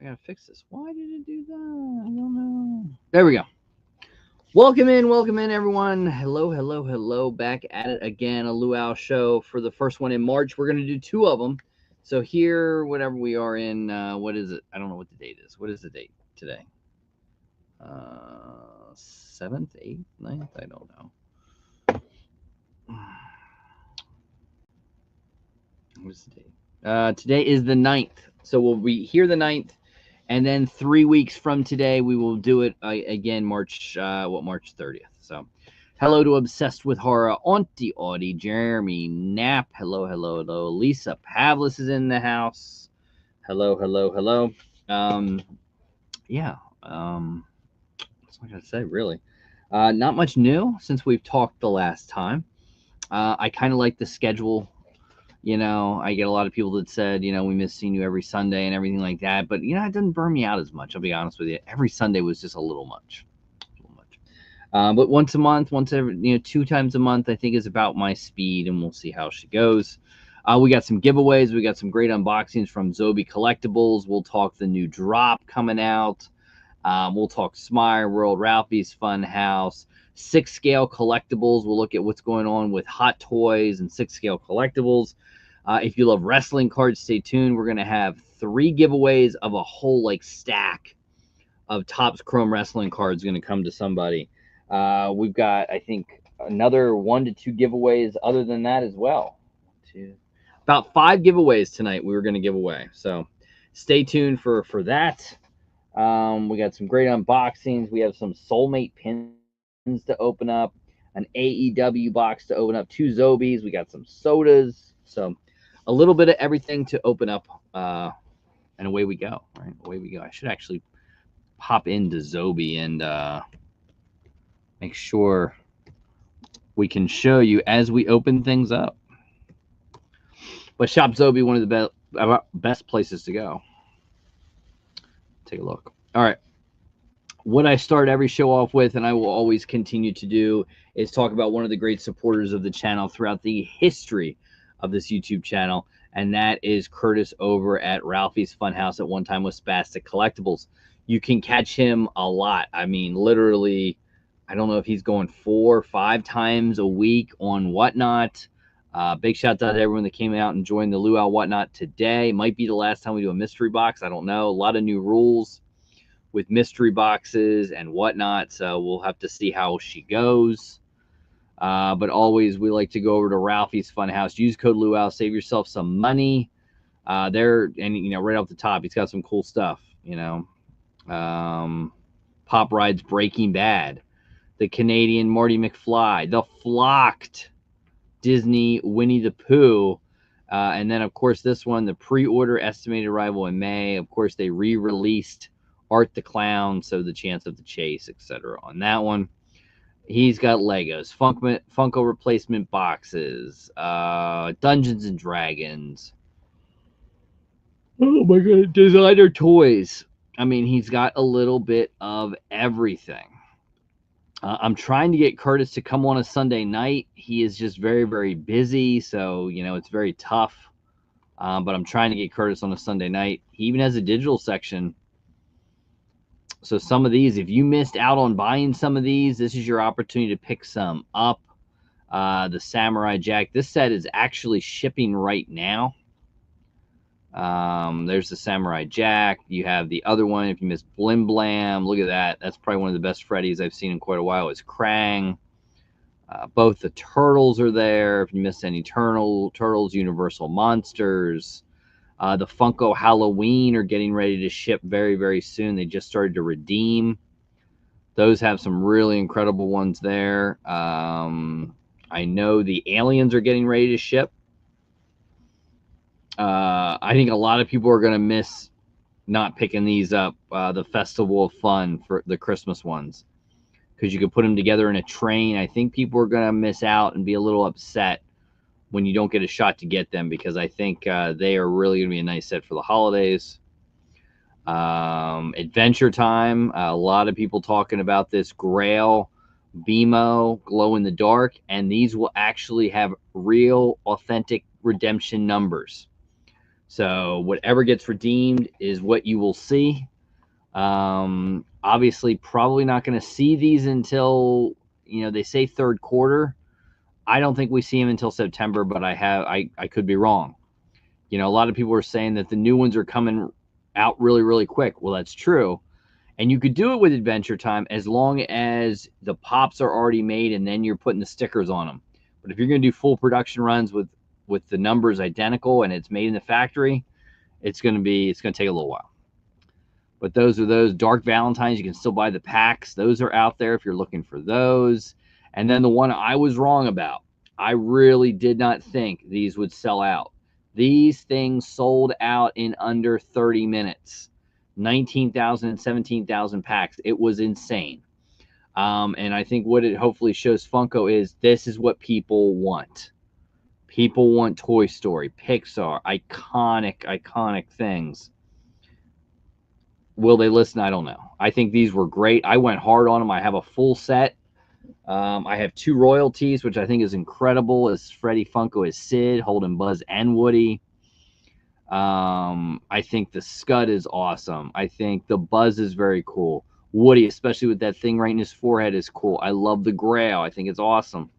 I gotta fix this. Why did it do that? I don't know. There we go. Welcome in, everyone. Hello, hello, hello. Back at it again. A Luau show for the first one in March. We're gonna do two of them. So here, whatever we are in, what is it? I don't know what the date is. What is the date today? 7th, 8th, 9th? I don't know. What's the date? Today is the 9th. So we'll be here the 9th. And then 3 weeks from today, we will do it again, March 30th. So hello to Obsessed with Horror, Auntie Audie, Jeremy Knapp. Hello, hello, hello. Lisa Pavlis is in the house. Hello, hello, hello. Yeah. What's I gotta say, really? Not much new since we've talked the last time. I kind of like the schedule. I get a lot of people that said, we miss seeing you every Sunday and everything like that. But, it doesn't burn me out as much. I'll be honest with you. Every Sunday was just a little much. But once a month, once every, 2 times a month, I think is about my speed. And we'll see how she goes. We got some giveaways. We got some great unboxings from Zobi Collectibles. We'll talk the new drop coming out. We'll talk Smire World, Ralphie's Fun House, 6-scale collectibles. We'll look at what's going on with Hot Toys and 6-scale collectibles. If you love wrestling cards, stay tuned. We're going to have 3 giveaways of a whole stack of Topps Chrome wrestling cards going to come to somebody. We've got, I think, another 1 to 2 giveaways other than that as well. About 5 giveaways tonight we were going to give away. So stay tuned for that. We got some great unboxings. We have some Soulmate pins to open up, an AEW box to open up, 2 Zobies. We got some sodas. So a little bit of everything to open up, and away we go. Right, away we go. I should actually pop into Zobi and make sure we can show you as we open things up. But Shop Zobi, one of the best places to go. Take a look. All right. What I start every show off with, and I will always continue to do, is talk about one of the great supporters of the channel throughout the history of this YouTube channel, and that is Curtis over at Ralphie's Funhouse, at one time with Spastic Collectibles. You can catch him a lot. I mean, literally, I don't know if he's going 4 or 5 times a week on Whatnot. Big shout out to everyone that came out and joined the Luau Whatnot today. Might be the last time we do a mystery box. I don't know. A lot of new rules with mystery boxes and whatnot, so we'll have to see how she goes. But always, we like to go over to Ralphie's Funhouse. Use code Luau, save yourself some money. There, and right off the top, he's got some cool stuff. Pop Ride's Breaking Bad, the Canadian Marty McFly, the Flocked Disney Winnie the Pooh, and then of course this one, the pre-order estimated arrival in May. Of course, they re-released Art the Clown, so the Chance of the Chase, etc. on that one. He's got Legos, Funko replacement boxes, Dungeons and Dragons. Oh my god, designer toys. I mean, he's got a little bit of everything. I'm trying to get Curtis to come on a Sunday night. He is just very, very busy, so it's very tough. But I'm trying to get Curtis on a Sunday night. He even has a digital section. So some of these, if you missed out on buying some of these, this is your opportunity to pick some up. The Samurai Jack. This set is actually shipping right now. There's the Samurai Jack. You have the other one. If you missed Blim Blam, look at that. That's probably one of the best Freddies I've seen in quite a while. Is Krang. Both the Turtles are there. If you missed any Turtles, Universal Monsters. The Funko Halloween are getting ready to ship very, very soon. They just started to redeem. Those have some really incredible ones there. I know the Aliens are getting ready to ship. I think a lot of people are going to miss not picking these up, the Festival of Fun for the Christmas ones, because you could put them together in a train. I think people are going to miss out and be a little upset when you don't get a shot to get them, because I think they are really going to be a nice set for the holidays. Adventure Time, a lot of people talking about this Grail BMO glow in the dark, and these will actually have real authentic redemption numbers. So whatever gets redeemed is what you will see. Obviously, probably not going to see these until, they say third quarter. I don't think we see them until September, but I could be wrong. A lot of people are saying that the new ones are coming out really, really quick. Well, that's true. And you could do it with Adventure Time as long as the pops are already made and then you're putting the stickers on them. But if you're going to do full production runs with the numbers identical and it's made in the factory, it's going to take a little while. But those are those Dark Valentines. You can still buy the packs. Those are out there if you're looking for those. And then the one I was wrong about. I really did not think these would sell out. These things sold out in under 30 minutes. 19,000 and 17,000 packs. It was insane. And I think what it hopefully shows Funko is this is what people want. People want Toy Story, Pixar, iconic things. Will they listen? I don't know. I think these were great. I went hard on them. I have a full set. I have 2 royalties, which I think is incredible, as Freddie Funko as Sid, holding Buzz and Woody. I think the Scud is awesome. I think the Buzz is very cool. Woody, especially with that thing right in his forehead, is cool. I love the Grail. I think it's awesome.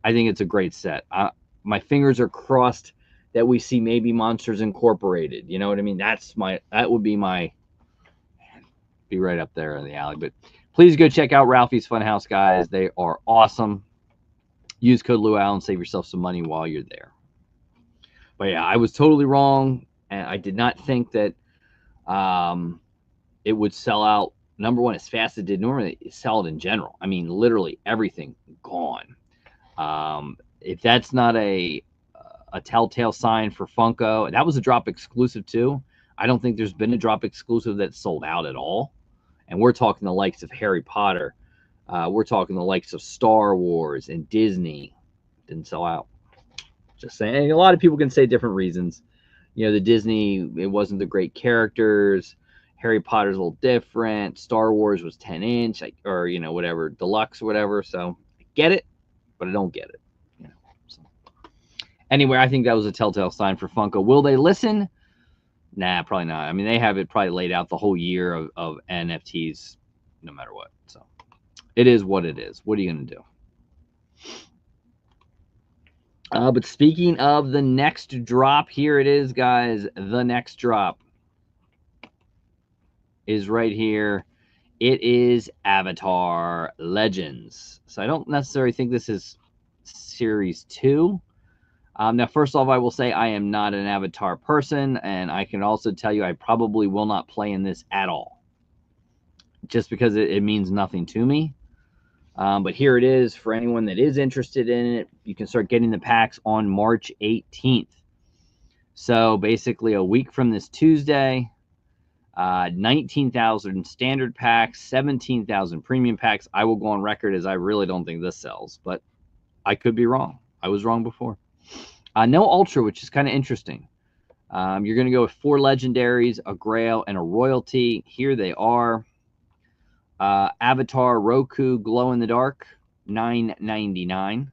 I think it's a great set. My fingers are crossed that we see maybe Monsters Incorporated. You know what I mean? That would be right up there in the alley. But please go check out Ralphie's Funhouse, guys. They are awesome. Use code Luau and save yourself some money while you're there. But yeah, I was totally wrong, and I did not think that it would sell out, number one, as fast as it did normally. Sell it in general. I mean, literally everything gone. If that's not a telltale sign for Funko, that was a drop exclusive too. I don't think there's been a drop exclusive that sold out at all. And we're talking the likes of Harry Potter. We're talking the likes of Star Wars and Disney. Didn't sell out. Just saying. A lot of people can say different reasons. The Disney, it wasn't the great characters. Harry Potter's a little different. Star Wars was 10-inch, or, whatever, deluxe or whatever. So I get it, but I don't get it. So. Anyway, I think that was a telltale sign for Funko. Will they listen? Nah, probably not. I mean, they have it probably laid out the whole year of NFTs, no matter what. So it is what it is. What are you going to do? But speaking of the next drop, here it is, guys. The next drop is right here. It is Avatar Legends. So I don't necessarily think this is Series 2. Now, first off, I will say I am not an Avatar person, and I can also tell you I probably will not play in this at all, just because it means nothing to me. But here it is. For anyone that is interested in it, you can start getting the packs on March 18th. So basically a week from this Tuesday, 19,000 standard packs, 17,000 premium packs. I will go on record as I really don't think this sells, but I could be wrong. I was wrong before. No Ultra, which is kind of interesting. You're going to go with 4 legendaries, a Grail, and a royalty. Here they are. Avatar Roku Glow in the Dark, $9.99.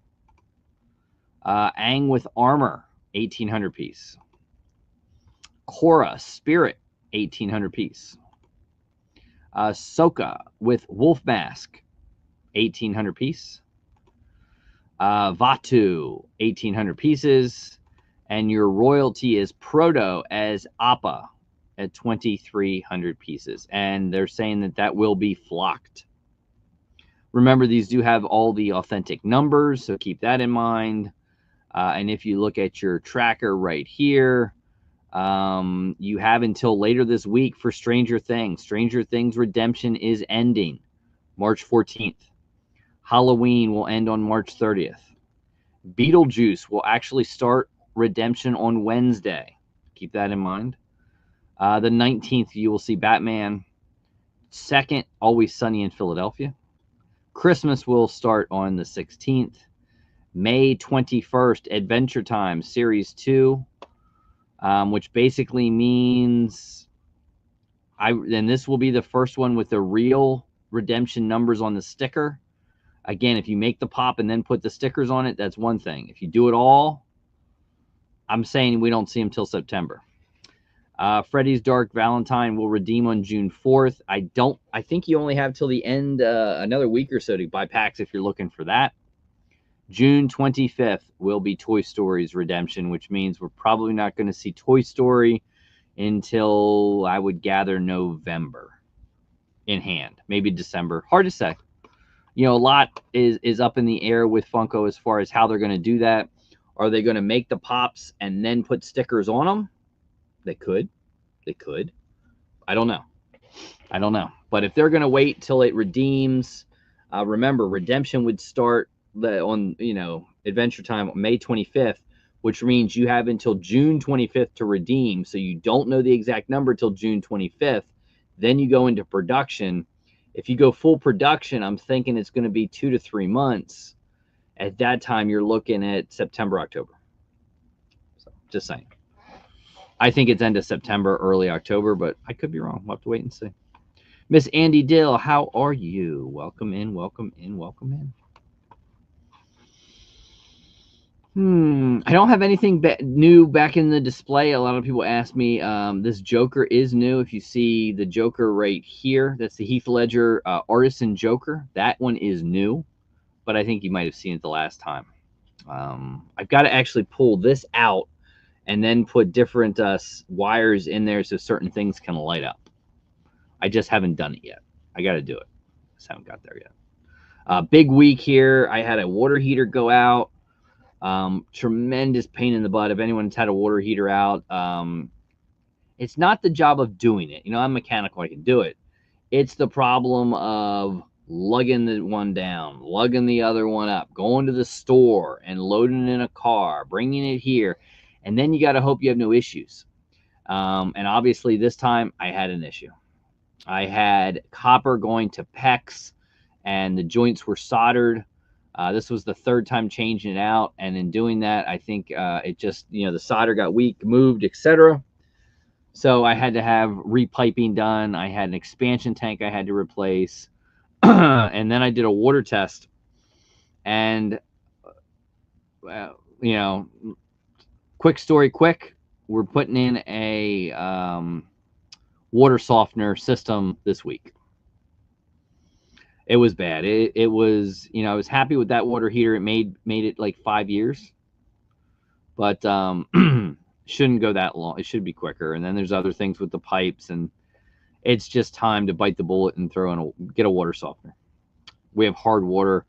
Aang with Armor, 1,800 piece. Korra Spirit, 1,800 piece. Sokka with Wolf Mask, 1,800 piece. Vatu, 1,800 pieces. And your royalty is Proto as Appa at 2,300 pieces. And they're saying that will be flocked. Remember, these do have all the authentic numbers, so keep that in mind. And if you look at your tracker right here, you have until later this week for Stranger Things. Stranger Things Redemption is ending March 14th. Halloween will end on March 30th. Beetlejuice will actually start redemption on Wednesday. Keep that in mind. The 19th, you will see Batman. 2nd, Always Sunny in Philadelphia. Christmas will start on the 16th. May 21st, Adventure Time Series 2, which basically means and this will be the first one with the real redemption numbers on the sticker. Again, if you make the pop and then put the stickers on it, that's one thing. If you do it all, I'm saying we don't see them till September. Freddy's Dark Valentine will redeem on June 4th. I think you only have till the end, another week or so to buy packs if you're looking for that. June 25th will be Toy Story's redemption, which means we're probably not going to see Toy Story until, I would gather, November in hand, maybe December. Hard to say. A lot is up in the air with Funko as far as how they're going to do that. Are they going to make the pops and then put stickers on them? They could. I don't know. But if they're going to wait till it redeems, remember, redemption would start on Adventure Time on May 25th, which means you have until June 25th to redeem. So you don't know the exact number till June 25th. Then you go into production. If you go full production, I'm thinking it's going to be 2 to 3 months. At that time, you're looking at September, October. So, just saying. I think it's end of September, early October, but I could be wrong. We'll have to wait and see. Miss Andy Dill, how are you? Welcome in, welcome in, welcome in. I don't have anything new back in the display. A lot of people ask me. This Joker is new. If you see the Joker right here, that's the Heath Ledger Artisan Joker. That one is new, but I think you might have seen it the last time. I've got to actually pull this out and then put different wires in there so certain things can light up. I just haven't done it yet. I got to do it. Just haven't got there yet. Big week here. I had a water heater go out. Tremendous pain in the butt. If anyone's had a water heater out, it's not the job of doing it. I'm mechanical. I can do it. It's the problem of lugging the one down, lugging the other one up, going to the store and loading it in a car, bringing it here. And then you got to hope you have no issues. And obviously this time I had an issue. I had copper going to PEX and the joints were soldered. This was the third time changing it out. And in doing that, I think it just, the solder got weak, moved, etc. So I had to have repiping done. I had an expansion tank I had to replace. And then I did a water test. And, quick story, we're putting in a water softener system this week. It was bad. It was, I was happy with that water heater. It made it like 5 years, but shouldn't go that long. It should be quicker. And then there's other things with the pipes, and it's just time to bite the bullet and get a water softener. We have hard water.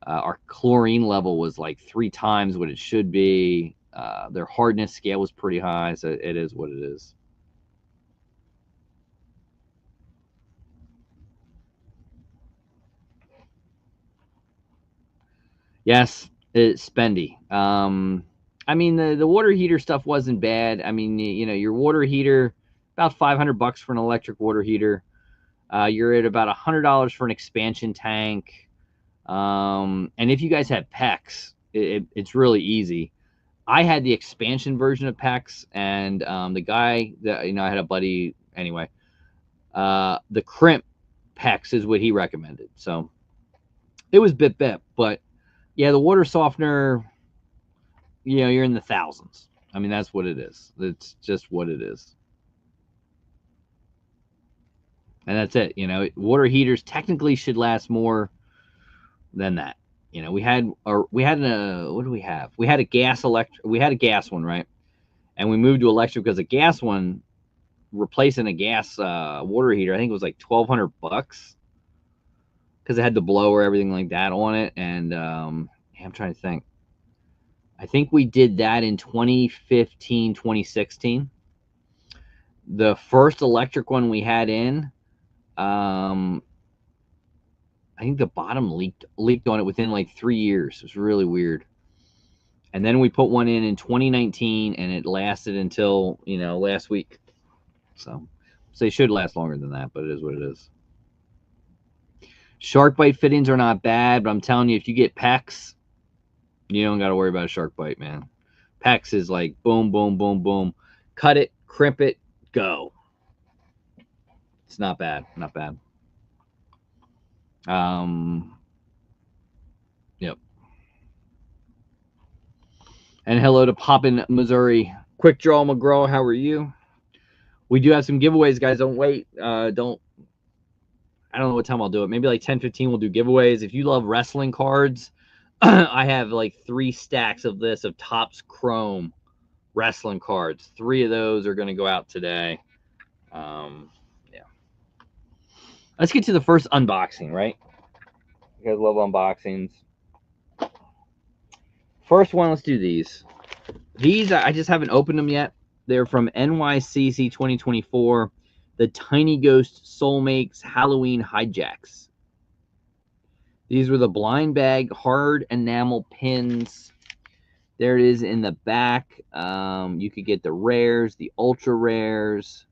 Our chlorine level was like 3 times what it should be. Their hardness scale was pretty high, so it is what it is. Yes, it's spendy. I mean, the water heater stuff wasn't bad. I mean, your water heater, about $500 for an electric water heater. You're at about $100 for an expansion tank. And if you guys have PEX, it's really easy. I had the expansion version of PEX, and the guy that I had a buddy anyway. The crimp PEX is what he recommended. So it was bit, but yeah, the water softener, you're in the thousands. I mean, that's what it is. It's just what it is. And that's it. Water heaters technically should last more than that. We had what do we have? We had a gas one, right? And we moved to electric because a gas one, replacing a gas water heater, I think it was like $1,200 because it had the blower, everything like that on it. And I'm trying to think. I think we did that in 2015, 2016. The first electric one we had in, I think the bottom leaked on it within like 3 years. It was really weird. And then we put one in 2019, and it lasted until last week. So they should last longer than that, but it is what it is. Shark bite fittings are not bad, but I'm telling you, if you get PEX, you don't got to worry about a shark bite, man. PEX is like boom, boom, boom, boom. Cut it, crimp it, go. It's not bad. Not bad. Yep. And hello to Poppin, Missouri. Quick Draw McGraw, how are you? We do have some giveaways, guys. Don't wait. I don't know what time I'll do it. Maybe like 10:15 we'll do giveaways. If you love wrestling cards, I have like 3 stacks of this of Topps Chrome wrestling cards. 3 of those are going to go out today. Yeah. Let's get to the first unboxing, right? You guys love unboxings. First one, let's do these. These, I just haven't opened them yet. They're from NYCC 2024. The Tiny Ghost Soulmates Halloween Hijacks. These were the blind bag hard enamel pins. There it is in the back. You could get the rares, the ultra rares,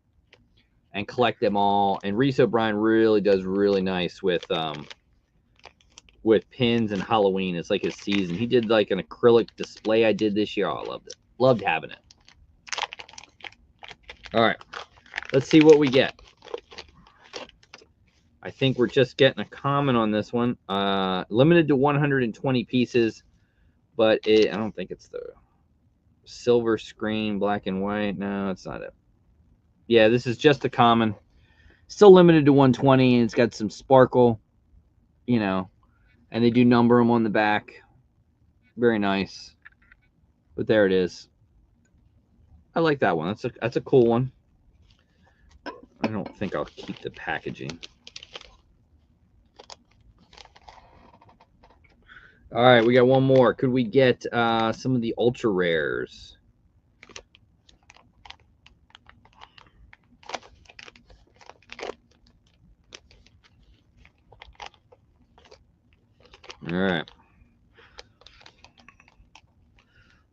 and collect them all. And Reese O'Brien really does really nice with pins and Halloween. It's like his season. He did like an acrylic display I did this year. Oh, I loved it. Loved having it. All right. Let's see what we get. I think we're just getting a comment on this one. Limited to 120 pieces, but I don't think it's the silver screen, black and white. No, it's not it. Yeah, this is just a common. Still limited to 120, and it's got some sparkle, you know, and they do number them on the back. Very nice. But there it is. I like that one. That's a cool one. I don't think I'll keep the packaging. All right, we got one more. Could we get some of the ultra rares? All right.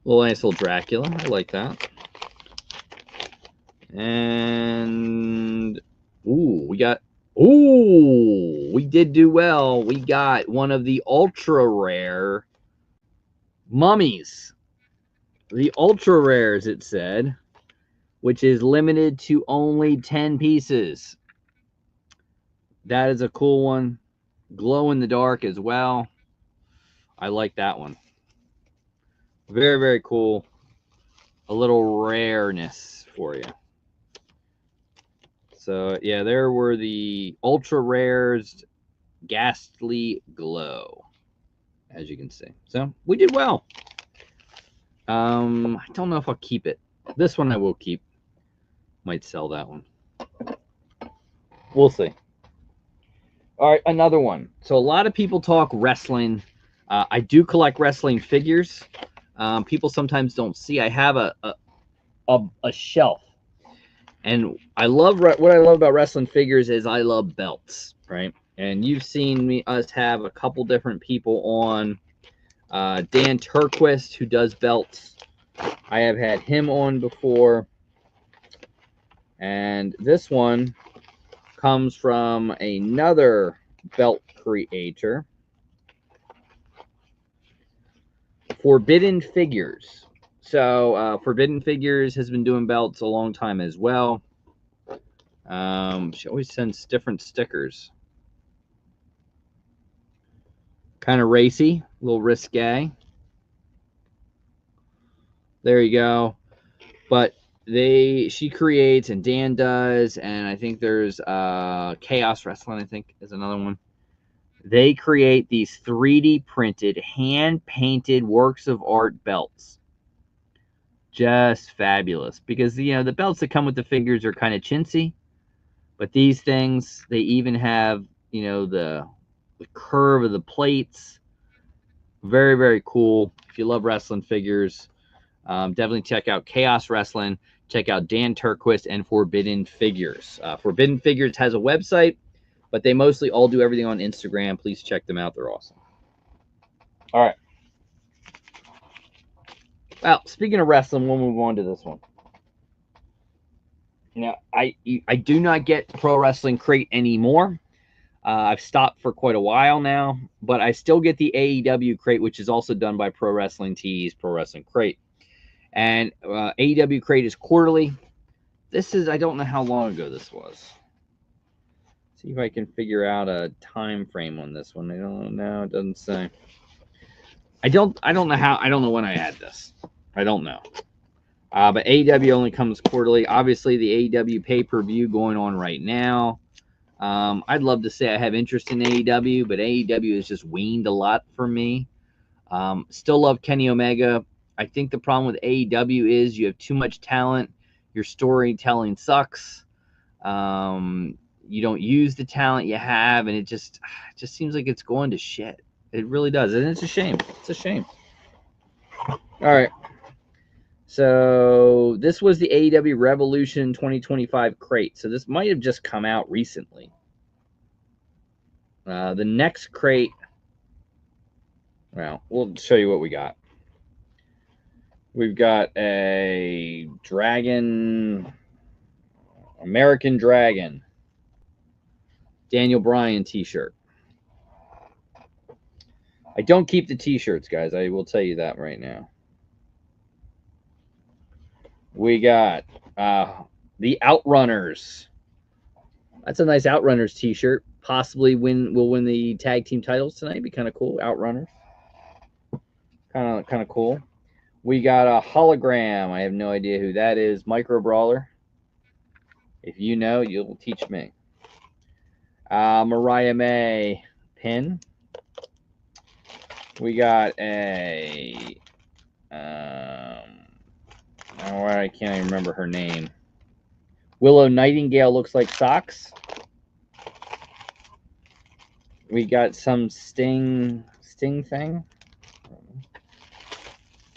Nice little Dracula. I like that. And we did do well. We got one of the ultra rare mummies. The ultra rares, it said, which is limited to only 10 pieces. That is a cool one. Glow in the dark as well. I like that one. Very, very cool. A little rareness for you. So, yeah, there were the ultra rares Ghastly Glow, as you can see. So, we did well. I don't know if I'll keep it. This one I will keep. Might sell that one. We'll see. All right, another one. So, a lot of people talk wrestling. I do collect wrestling figures. People sometimes don't see. I have a shelf. And I love what I love about wrestling figures is I love belts, right? And you've seen us have a couple different people on. Dan Turquist, who does belts. I have had him on before. And this one comes from another belt creator. Forbidden Figures. So Forbidden Figures has been doing belts a long time as well. She always sends different stickers. Kind of racy, a little risque. There you go. But she creates, and Dan does, and I think there's Chaos Wrestling, I think, is another one. They create these 3D printed, hand-painted works of art belts. Just fabulous, because the belts that come with the figures are kind of chintzy, but these things, they even have the curve of the plates. Very, very cool. If you love wrestling figures, definitely check out Chaos Wrestling. Check out Dan Turquist and Forbidden Figures. Forbidden Figures has a website, but they mostly all do everything on Instagram. Please check them out. They're awesome. All right. Well, speaking of wrestling, we'll move on to this one. Now, I do not get Pro Wrestling Crate anymore. I've stopped for quite a while now, but I still get the AEW Crate, which is also done by Pro Wrestling Tees, Pro Wrestling Crate. And AEW Crate is quarterly. This is, I don't know how long ago this was. See if I can figure out a time frame on this one. I don't know. It doesn't say. I don't know when I had this. I don't know. But AEW only comes quarterly. Obviously, the AEW pay-per-view going on right now. I'd love to say I have interest in AEW, but AEW has just weaned a lot for me. Still love Kenny Omega. I think the problem with AEW is you have too much talent. Your storytelling sucks. You don't use the talent you have, and it just seems like it's going to shit. It really does, and it's a shame. It's a shame. All right. So this was the AEW Revolution 2025 crate. So this might have just come out recently. The next crate, well, we'll show you what we got. We've got a Dragon, American Dragon, Daniel Bryan t-shirt. I don't keep the t-shirts, guys. I will tell you that right now. We got the Outrunners. That's a nice Outrunners t-shirt. Possibly will win the tag team titles tonight. Be kind of cool. Outrunners. Kind of cool. We got a hologram. I have no idea who that is. Micro Brawler. If you know, you'll teach me. Mariah May pin. We got a I can't even remember her name. Willow Nightingale looks like socks. We got some Sting thing.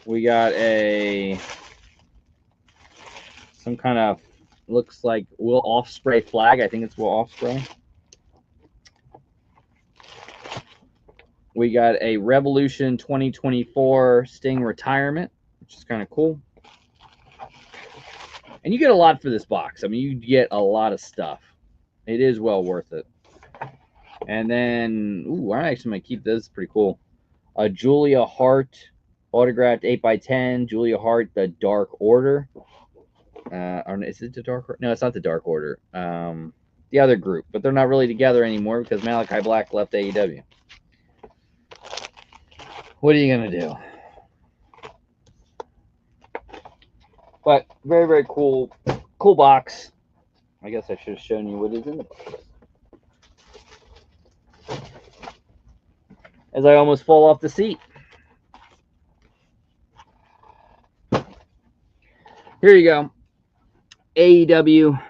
We got some kind of looks like Will Ospreay flag. I think it's Will Ospreay. We got a Revolution 2024 Sting retirement, which is kind of cool. And you get a lot for this box. I mean, you get a lot of stuff. It is well worth it. And then, I actually might keep this. Pretty cool. A Julia Hart autographed 8x10. Julia Hart, the Dark Order. Or is it the Dark Order? No, it's not the Dark Order. The other group. But they're not really together anymore because Malachi Black left AEW. What are you going to do? But very, very cool box. I guess I should have shown you what is in the box. As I almost fall off the seat. Here you go. AEW.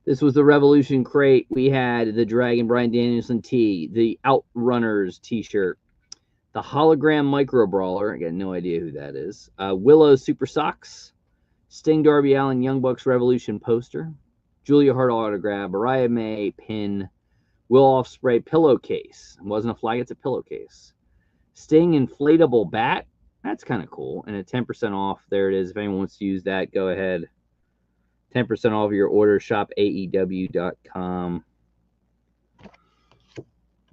This was the Revolution crate. We had the Dragon Bryan Danielson tee, the Outrunners t-shirt, the hologram Micro Brawler. I got no idea who that is. Willow Super Socks, Sting Darby Allin Young Bucks Revolution poster, Julia Hart autograph, Mariah May pin, Will Ospreay pillowcase. It wasn't a flag, it's a pillowcase. Sting inflatable bat. That's kind of cool. And a 10% off. There it is. If anyone wants to use that, go ahead. 10% off your order. Shop AEW.com.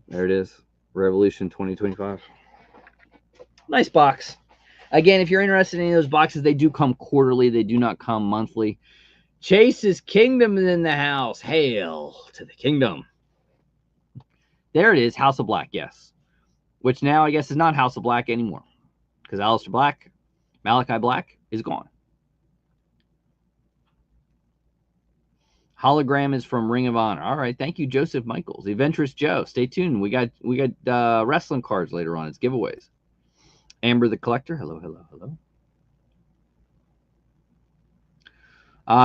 There it is. Revolution 2025. Nice box. Again, if you're interested in any of those boxes, they do come quarterly. They do not come monthly. Chase's Kingdom is in the house. Hail to the kingdom. There it is. House of Black, yes. Which now, I guess, is not House of Black anymore. Because Aleister Black, Malachi Black, is gone. Hologram is from Ring of Honor. All right. Thank you, Joseph Michaels. Eventress Joe. Stay tuned. We got wrestling cards later on. It's giveaways. Amber the Collector. Hello, hello, hello.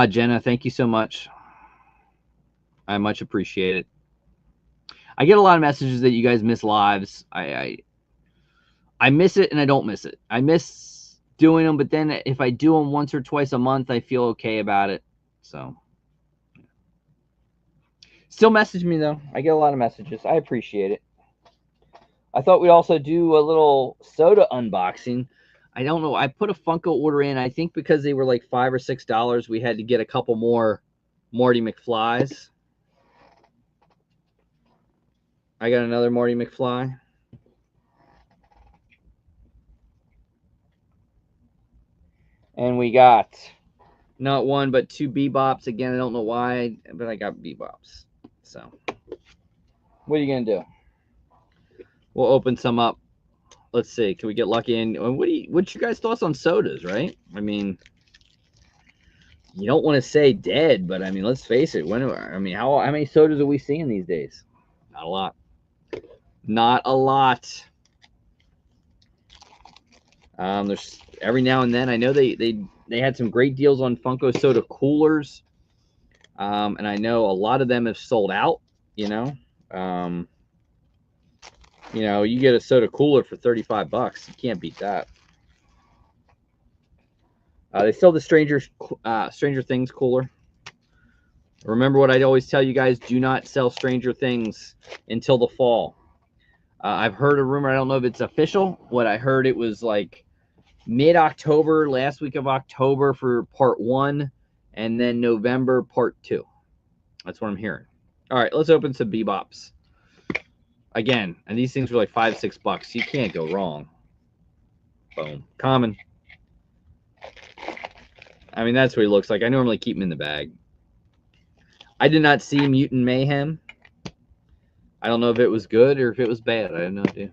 Jenna, thank you so much. I much appreciate it. I get a lot of messages that you guys miss lives. I miss it and I don't miss it. I miss doing them, but then if I do them once or twice a month, I feel okay about it. So still message me though. I get a lot of messages. I appreciate it. I thought we'd also do a little soda unboxing. I don't know. I put a Funko order in. I think because they were like $5 or $6, we had to get a couple more Marty McFlys. I got another Marty McFly. And we got not one, but two Bebops. Again, I don't know why, but I got Bebops. So, what are you going to do? We'll open some up. Let's see. Can we get lucky? And what's your guys' thoughts on sodas, right? I mean, you don't want to say dead, but I mean, let's face it. How many sodas are we seeing these days? Not a lot. Not a lot. There's every now and then. I know they had some great deals on Funko soda coolers, and I know a lot of them have sold out. You get a soda cooler for $35. You can't beat that. They sell the Stranger Things cooler. Remember what I always tell you guys: do not sell Stranger Things until the fall. I've heard a rumor. I don't know if it's official. What I heard, it was like mid-October, last week of October for part 1, and then November part 2. That's what I'm hearing. All right, let's open some Bebops. Again, and these things are like $5-6. You can't go wrong. Boom. Common. I mean, that's what he looks like. I normally keep him in the bag. I did not see Mutant Mayhem. I don't know if it was good or if it was bad. I have no idea.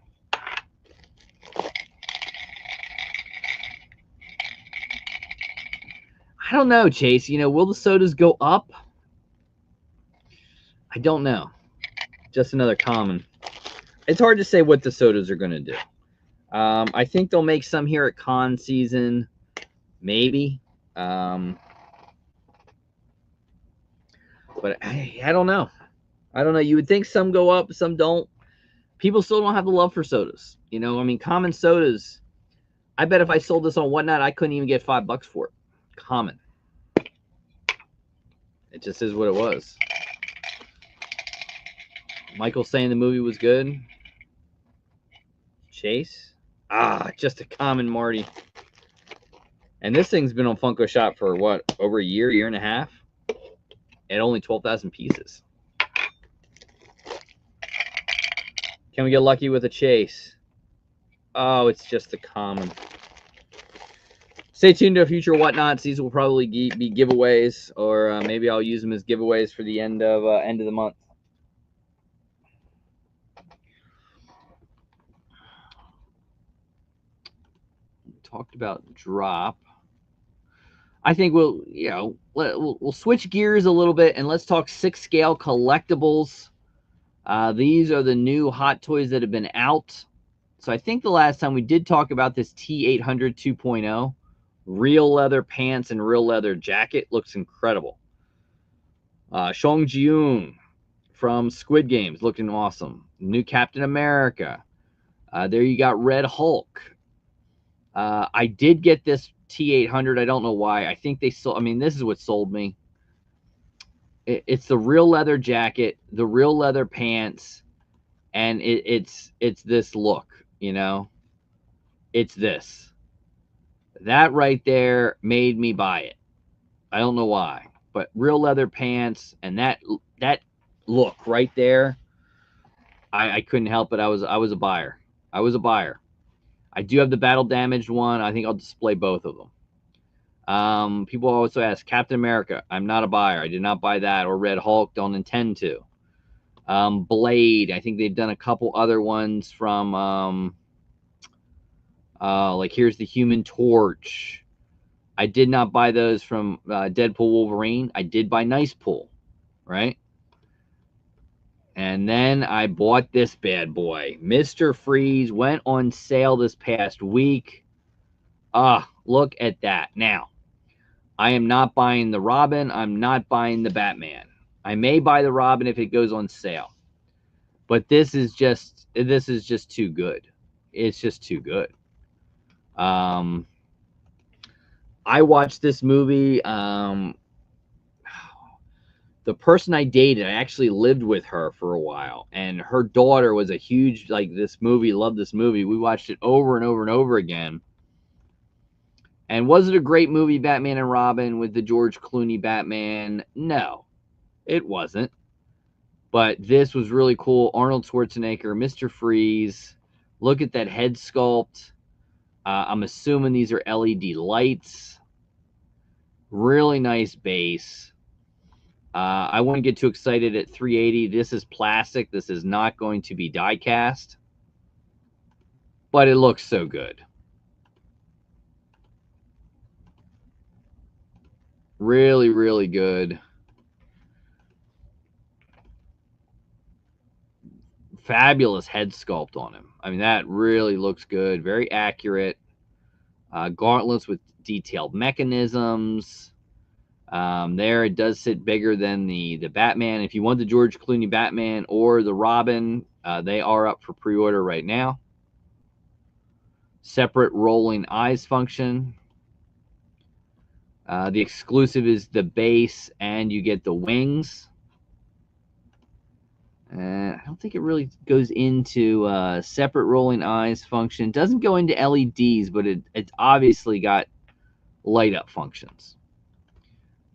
I don't know, Chase. Will the sodas go up? I don't know. Just another common. It's hard to say what the sodas are going to do. I think they'll make some here at con season. Maybe. But I don't know. I don't know. You would think some go up, some don't. People still don't have the love for sodas. Common sodas. I bet if I sold this on Whatnot, I couldn't even get $5 for it. Common. It just is what it was. Michael saying the movie was good. Chase. Just a common Marty. And this thing's been on Funko Shop for what? Over a year and a half? At only 12,000 pieces. Can we get lucky with a Chase? Oh, it's just a common. Stay tuned to future Whatnots. These will probably be giveaways, or maybe I'll use them as giveaways for the end of the month. We talked about drop. I think we'll switch gears a little bit and let's talk 6-scale collectibles. These are the new Hot Toys that have been out. So I think the last time we did talk about this T800 2.0. Real leather pants and real leather jacket. Looks incredible. Song Ji-yoon from Squid Games. Looking awesome. New Captain America. There you got Red Hulk. I did get this T800. I don't know why. I think they sold. I mean, this is what sold me. It's the real leather jacket, the real leather pants, and it's this look. It's this. That right there made me buy it. I don't know why, but real leather pants and that look right there, I couldn't help it. I was a buyer. I was a buyer. I do have the battle damaged one. I think I'll display both of them. People also ask Captain America. I'm not a buyer. I did not buy that, or Red Hulk. Don't intend to. Blade. I think they've done a couple other ones from like here's the Human Torch. I did not buy those from Deadpool Wolverine. I did buy Nice Pool, right? And then I bought this bad boy. Mr. Freeze went on sale this past week. Look at that. Now, I am not buying the Robin. I'm not buying the Batman. I may buy the Robin if it goes on sale. But this is just too good. It's just too good. I watched this movie. The person I dated, I actually lived with her for a while, and her daughter was a huge, this movie, loved this movie. We watched it over and over and over again. And was it a great movie, Batman and Robin, with the George Clooney Batman? No, it wasn't. But this was really cool. Arnold Schwarzenegger, Mr. Freeze. Look at that head sculpt. I'm assuming these are LED lights. Really nice base. I wouldn't get too excited at 380. This is plastic. This is not going to be die cast. But it looks so good. Really, really good. Fabulous head sculpt on him. I mean, that really looks good. Very accurate. Gauntlets with detailed mechanisms. There, it does sit bigger than the Batman. If you want the George Clooney Batman or the Robin, they are up for pre-order right now. Separate rolling eyes function. The exclusive is the base, and you get the wings. I don't think it really goes into separate rolling eyes function. It doesn't go into LEDs, but it's obviously got light up functions.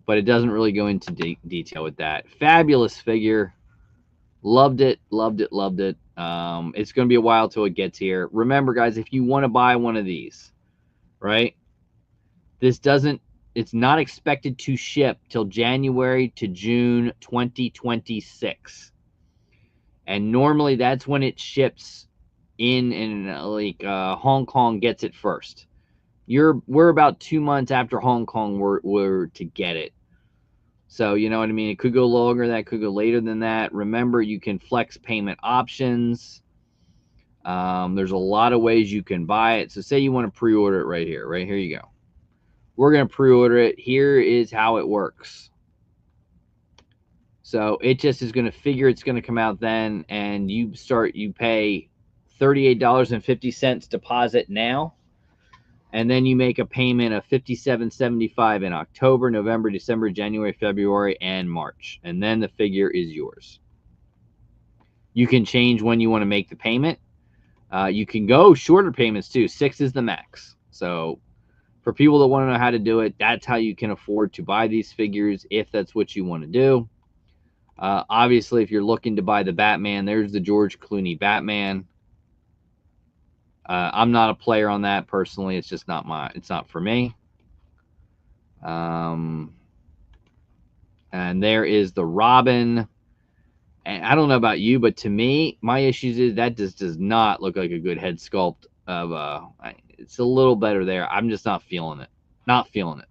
But it doesn't really go into detail with that. Fabulous figure. Loved it, loved it, loved it. It's going to be a while till it gets here. Remember, guys, if you want to buy one of these, right, it's not expected to ship till January to June 2026. And normally that's when it ships in, and like Hong Kong gets it first. We're about 2 months after Hong Kong were to get it. So, you know what I mean? It could go longer, that could go later than that. Remember, you can flex payment options. There's a lot of ways you can buy it. So say you want to pre-order it right here. Right here you go. We're going to pre-order it. Here is how it works. So it just is going to figure it's going to come out then, and you pay $38.50 deposit now, and then you make a payment of $57.75 in October, November, December, January, February, and March, and then the figure is yours. You can change when you want to make the payment. You can go shorter payments too. 6 is the max. So for people that want to know how to do it, that's how you can afford to buy these figures if that's what you want to do. Obviously, if you're looking to buy the Batman, there's the George Clooney Batman. I'm not a player on that personally. It's just it's not for me. And there is the Robin. And I don't know about you, but to me, my issues is that just does not look like a good head sculpt of it's a little better there. I'm just not feeling it. Not feeling it.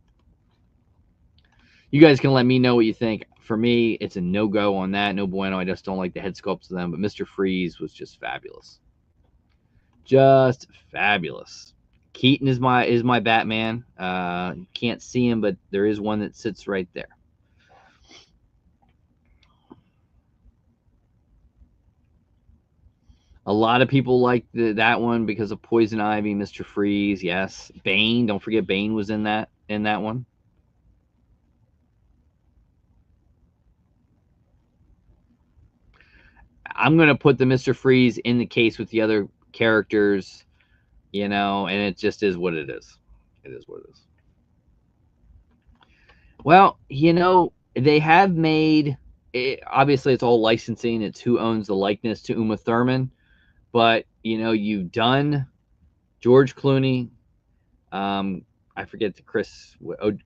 You guys can let me know what you think. For me, it's a no-go on that. No bueno. I just don't like the head sculpts of them. But Mr. Freeze was just fabulous. Just fabulous. Keaton is my Batman. You can't see him, but there is one that sits right there. A lot of people like that one because of Poison Ivy, Mr. Freeze. Yes, Bane. Don't forget Bane was in that one. I'm going to put the Mr. Freeze in the case with the other characters, you know, and it just is what it is. It is what it is. Well, you know, they have made it, obviously it's all licensing. It's who owns the likeness to Uma Thurman. But, you know, you've done George Clooney. I forget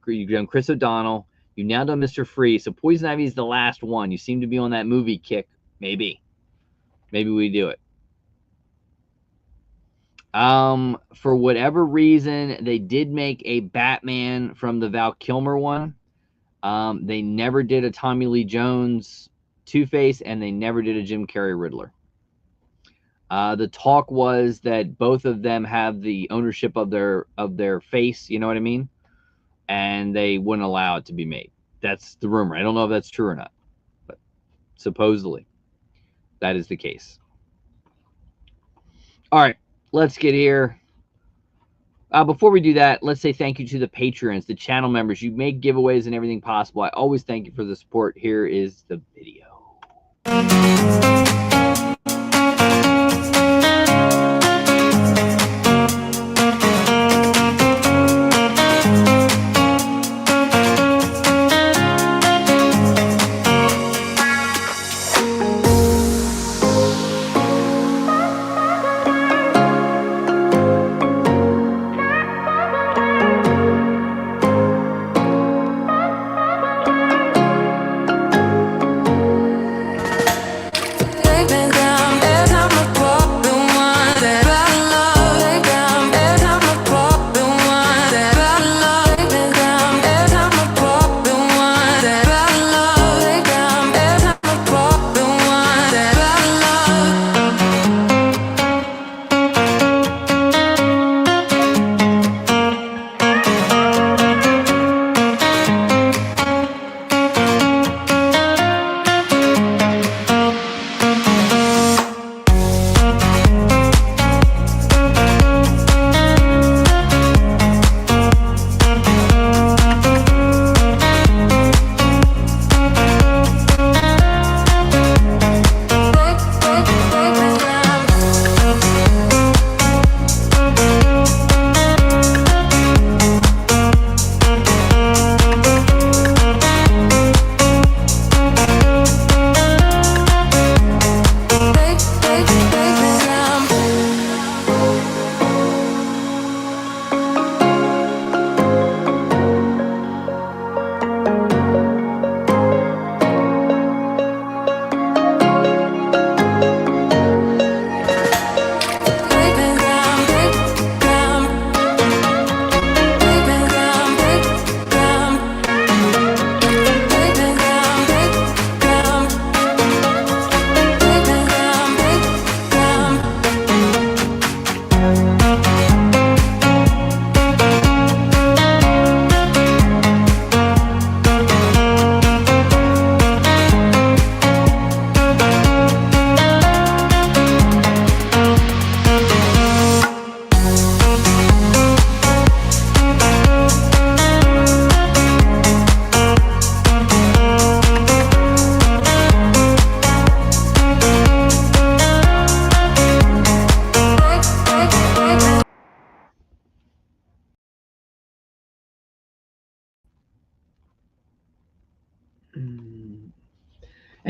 you've done Chris O'Donnell. You've now done Mr. Freeze. So Poison Ivy is the last one. You seem to be on that movie kick. Maybe we do it. For whatever reason, they did make a Batman from the Val Kilmer one. They never did a Tommy Lee Jones Two-Face, and they never did a Jim Carrey Riddler. The talk was that both of them have the ownership of their face, you know what I mean? And they wouldn't allow it to be made. That's the rumor. I don't know if that's true or not, but supposedly that is the case. All right, let's get here. Before we do that, let's say thank you to the patrons, the channel members. You make giveaways and everything possible. I always thank you for the support. Here is the video.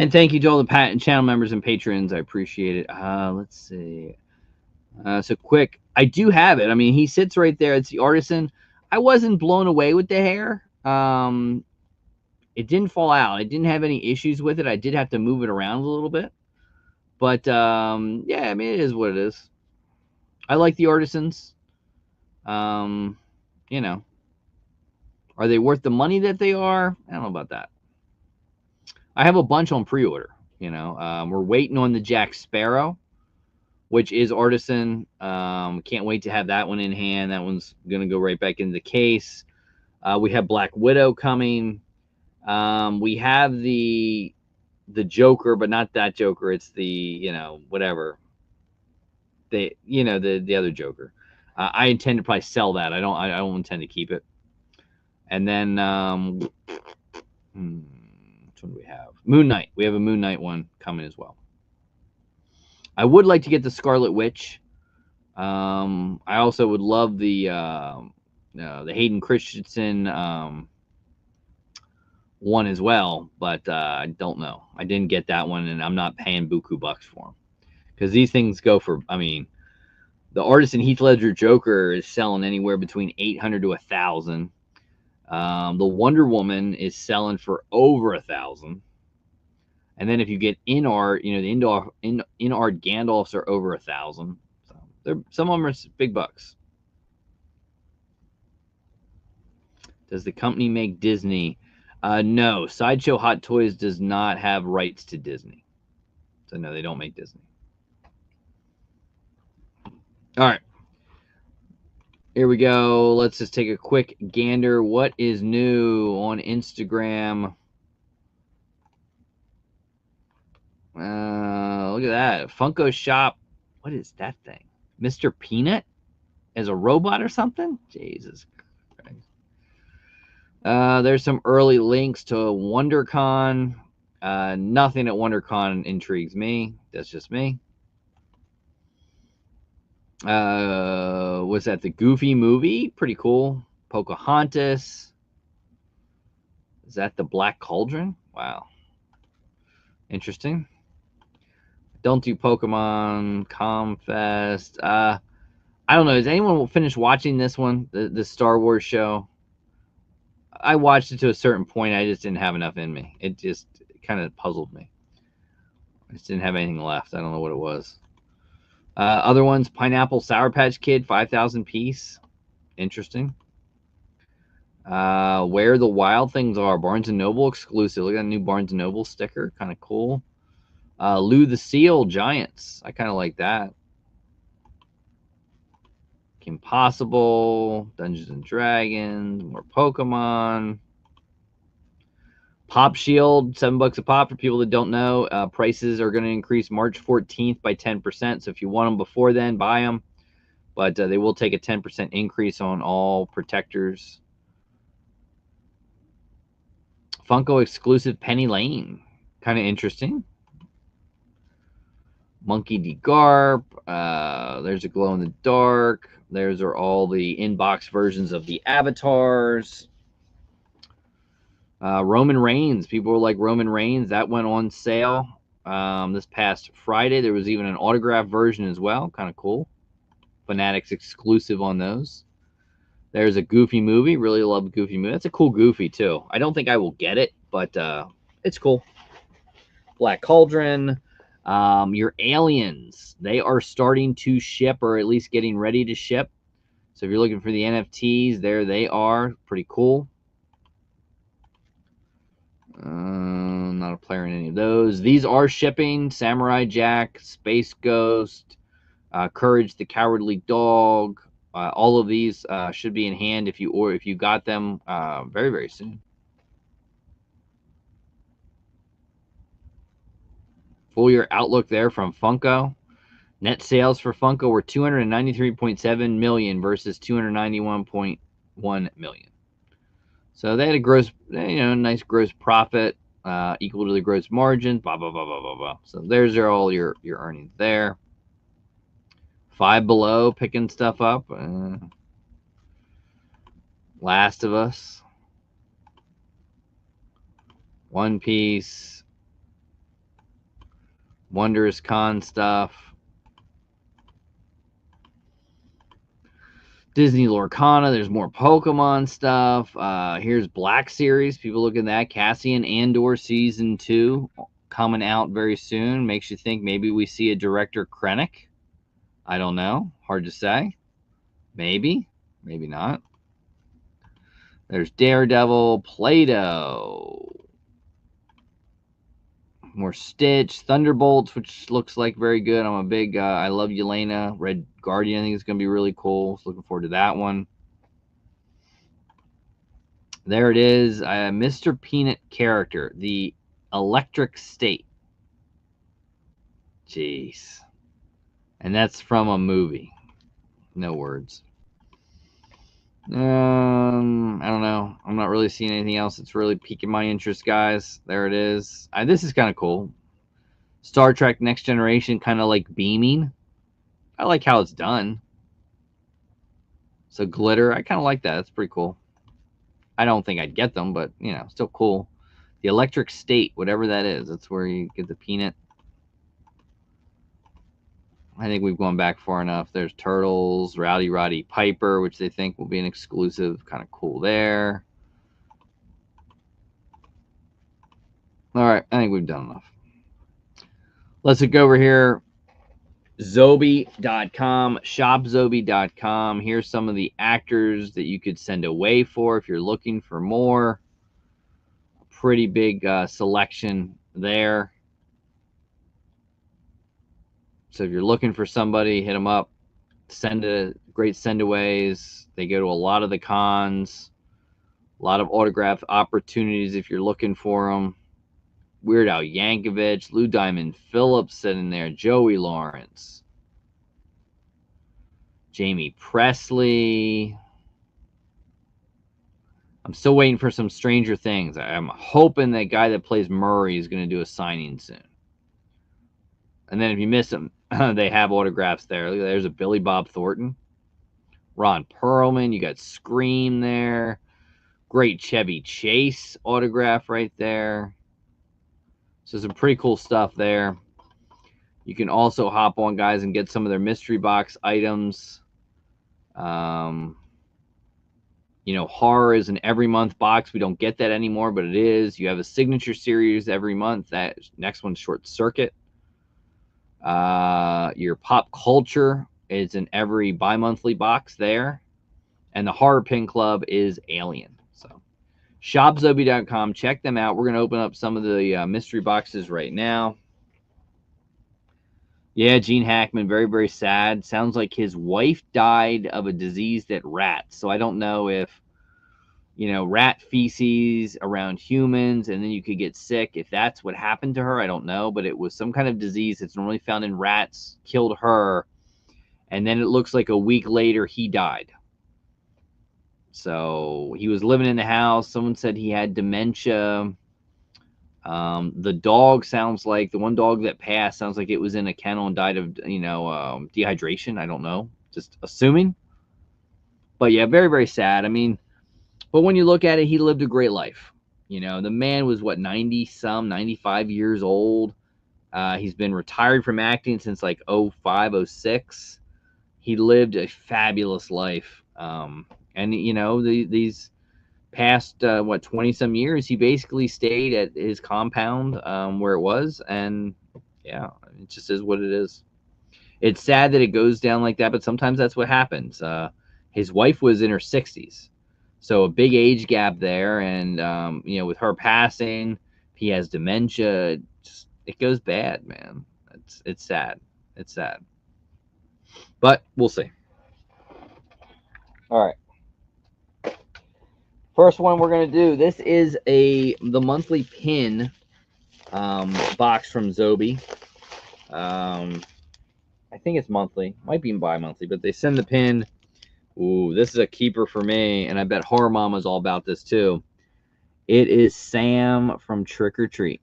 And thank you to all the channel members and patrons. I appreciate it. Let's see. So quick, I do have it. I mean, he sits right there. It's the Artisan. I wasn't blown away with the hair. It didn't fall out. I didn't have any issues with it. I did have to move it around a little bit. But, yeah, I mean, it is what it is. I like the Artisans. You know, are they worth the money that they are? I don't know about that. I have a bunch on pre-order. You know, we're waiting on the Jack Sparrow, which is Artisan. Can't wait to have that one in hand. That one's going to go right back into the case. We have Black Widow coming. We have the Joker, but not that Joker. It's the, you know, whatever. The other Joker. I intend to probably sell that. I don't intend to keep it. And then which one do we have? Moon Knight. We have a Moon Knight one coming as well. I would like to get the Scarlet Witch. I also would love the Hayden Christensen one as well, but I don't know. I didn't get that one, and I'm not paying buku bucks for them because these things go for. I mean, the Artisan Heath Ledger Joker is selling anywhere between $800 to $1,000. The Wonder Woman is selling for over $1,000. And then if you get in art, you know, the in art Gandalfs are over $1,000. So some of them are big bucks. Does the company make Disney? No, Sideshow Hot Toys does not have rights to Disney. So no, they don't make Disney. All right. Here we go. Let's just take a quick gander. What is new on Instagram? Look at that. Funko Shop. What is that thing? Mr. Peanut as a robot or something? Jesus Christ. There's some early links to WonderCon. Nothing at WonderCon intrigues me. That's just me. Was that the Goofy movie? Pretty cool. Pocahontas. Is that the Black Cauldron? Wow. Interesting. Don't do Pokemon Comfest. I don't know. Has anyone finished watching this one, the Star Wars show? I watched it to a certain point. I just didn't have enough in me. It just kind of puzzled me. I just didn't have anything left. I don't know what it was. Other ones, Pineapple Sour Patch Kid, 5,000 piece. Interesting. Where the Wild Things Are, Barnes & Noble exclusive. Look at that new Barnes & Noble sticker. Kind of cool. Lou the Seal, Giants. I kind of like that. Kim Possible, Dungeons and Dragons, more Pokemon. Pop Shield, $7 a pop for people that don't know. Prices are going to increase March 14th by 10%. So if you want them before then, buy them. But they will take a 10% increase on all protectors. Funko exclusive Penny Lane. Kind of interesting. Monkey D. Garp. There's a glow in the dark. There's are all the inbox versions of the avatars. Roman Reigns. People were like Roman Reigns. That went on sale this past Friday. There was even an autographed version as well. Kind of cool. Fanatics exclusive on those. There's a Goofy movie. Really love Goofy movie. That's a cool Goofy too. I don't think I will get it, but it's cool. Black Cauldron. Your aliens. They are starting to ship, or at least getting ready to ship. So if you're looking for the NFTs, there they are. Pretty cool. Not a player in any of those. These are shipping. Samurai Jack, Space Ghost, Courage the Cowardly Dog. All of these should be in hand if you got them very, very soon. Full year outlook there from Funko. Net sales for Funko were $293.7 million versus $291.1 million. So they had a gross, nice gross profit equal to the gross margin. Blah blah blah blah blah blah. So there's all your earnings there. Five Below picking stuff up. Last of Us. One Piece. Wondrous Con stuff. Disney Lorcana, there's more Pokemon stuff. Here's Black Series. People look at that. Cassian Andor Season 2 coming out very soon. Makes you think maybe we see a Director Krennic. I don't know. Hard to say. Maybe. Maybe not. There's Daredevil, Play-Doh. More Stitch, Thunderbolts, which looks like very good. I'm a big, I love Yelena. Red Guardian, I think it's going to be really cool. So looking forward to that one. There it is. Mr. Peanut character, the Electric State. Jeez. And that's from a movie. No words. I don't know. I'm not really seeing anything else that's really piquing my interest, guys. There it is. This is kind of cool. Star Trek Next Generation, kind of like beaming. I like how it's done. So glitter, I kind of like that. That's pretty cool. I don't think I'd get them, but, you know, still cool. The Electric State, whatever that is, that's where you get the peanut. I think we've gone back far enough. There's Turtles, Rowdy Roddy Piper, which they think will be an exclusive. Kind of cool there. All right, I think we've done enough. Let's go over here. Zobi.com, shopzobi.com. Here's some of the actors that you could send away for if you're looking for more. Pretty big selection there. So if you're looking for somebody, hit them up. Send a great sendaways. They go to a lot of the cons. A lot of autograph opportunities if you're looking for them. Weird Al Yankovic, Lou Diamond Phillips sitting there, Joey Lawrence, Jamie Presley. I'm still waiting for some Stranger Things. I'm hoping that guy that plays Murray is going to do a signing soon. And then if you miss them, they have autographs there. There's a Billy Bob Thornton, Ron Perlman. You got Scream there. Great Chevy Chase autograph right there. So some pretty cool stuff there. You can also hop on, guys, and get some of their mystery box items. You know, horror is an every month box. We don't get that anymore, but it is. You have a signature series every month. That next one's Short Circuit. Your pop culture is an every bi-monthly box there. And the horror pin club is Alien. So shopzobi.com. Check them out. We're going to open up some of the mystery boxes right now. Yeah, Gene Hackman, very, very sad. Sounds like his wife died of a disease that rats. So I don't know if, you know, rat feces around humans and then you could get sick. If that's what happened to her, I don't know. But it was some kind of disease that's normally found in rats, killed her. And then it looks like a week later he died. So he was living in the house. Someone said he had dementia. The dog sounds like, the one dog that passed sounds like it was in a kennel and died of, you know, dehydration. I don't know, just assuming. But yeah, very, very sad. I mean, but when you look at it, he lived a great life. You know, the man was what, 95 years old. He's been retired from acting since like 05, 06. He lived a fabulous life. And you know, these past 20 some years, he basically stayed at his compound where it was, and yeah, it just is what it is. It's sad that it goes down like that, but sometimes that's what happens. His wife was in her 60s, so a big age gap there, and you know, with her passing, he has dementia. It goes bad, man. It's sad. It's sad, but we'll see. All right. First one we're going to do, this is the monthly pin box from Zobi. I think it's monthly. Might be bi-monthly, but they send the pin. Ooh, this is a keeper for me, and I bet Horror Mama's all about this too. It is Sam from Trick or Treat.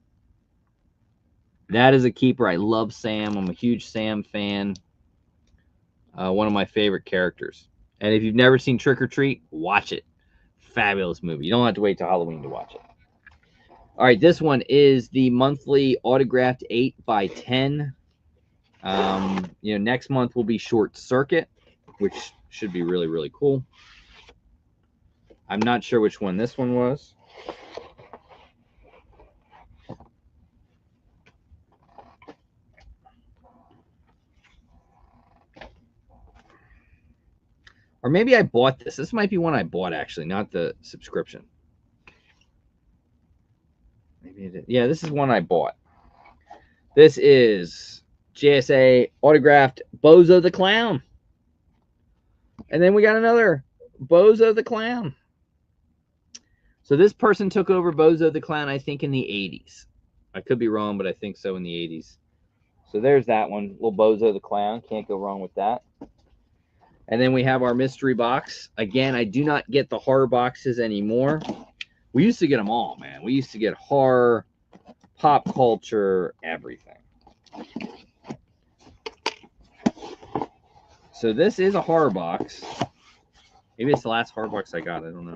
That is a keeper. I love Sam. I'm a huge Sam fan. One of my favorite characters. And if you've never seen Trick or Treat, watch it. Fabulous movie. You don't have to wait till Halloween to watch it. All right, this one is the monthly autographed 8x10. Next month will be Short Circuit, which should be really, really cool. I'm not sure which one this one was. Or maybe I bought this. This might be one I bought, actually, not the subscription. Maybe it is. Yeah, this is one I bought. This is JSA autographed Bozo the Clown. And then we got another Bozo the Clown. So this person took over Bozo the Clown, I think, in the 80s. I could be wrong, but I think so, in the 80s. So there's that one. Little Bozo the Clown. Can't go wrong with that. And then we have our mystery box. Again, I do not get the horror boxes anymore. We used to get them all, man. We used to get horror, pop culture, everything. So this is a horror box. Maybe it's the last horror box I got. I don't know.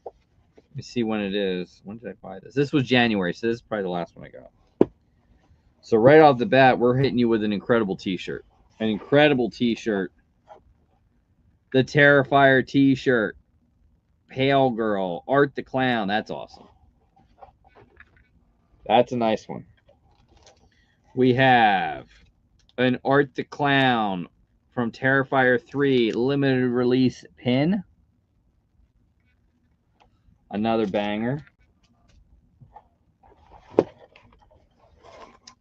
Let me see when it is. When did I buy this? This was January, so this is probably the last one I got. So right off the bat, we're hitting you with an incredible t-shirt. An incredible t-shirt. The Terrifier t-shirt. Pale Girl. Art the Clown. That's awesome. That's a nice one. We have an Art the Clown from Terrifier 3 limited release pin. Another banger.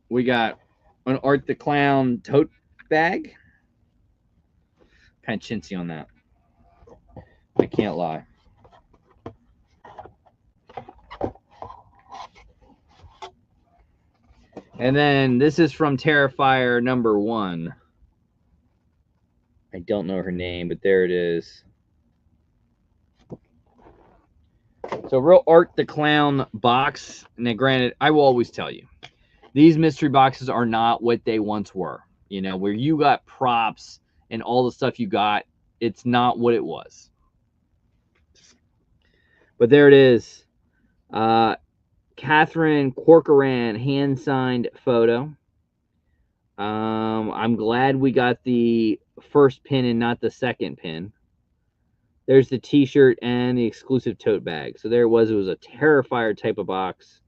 We got an Art the Clown tote bag. Kind of chintzy on that. I can't lie. And then this is from Terrifier number 1. I don't know her name, but there it is. So real Art the Clown box. Now granted, I will always tell you, these mystery boxes are not what they once were. You know, where you got props and all the stuff you got, it's not what it was. But there it is. Catherine Corcoran hand-signed photo. I'm glad we got the first pin and not the second pin. There's the t-shirt and the exclusive tote bag. So there it was. It was a Terrifier type of box.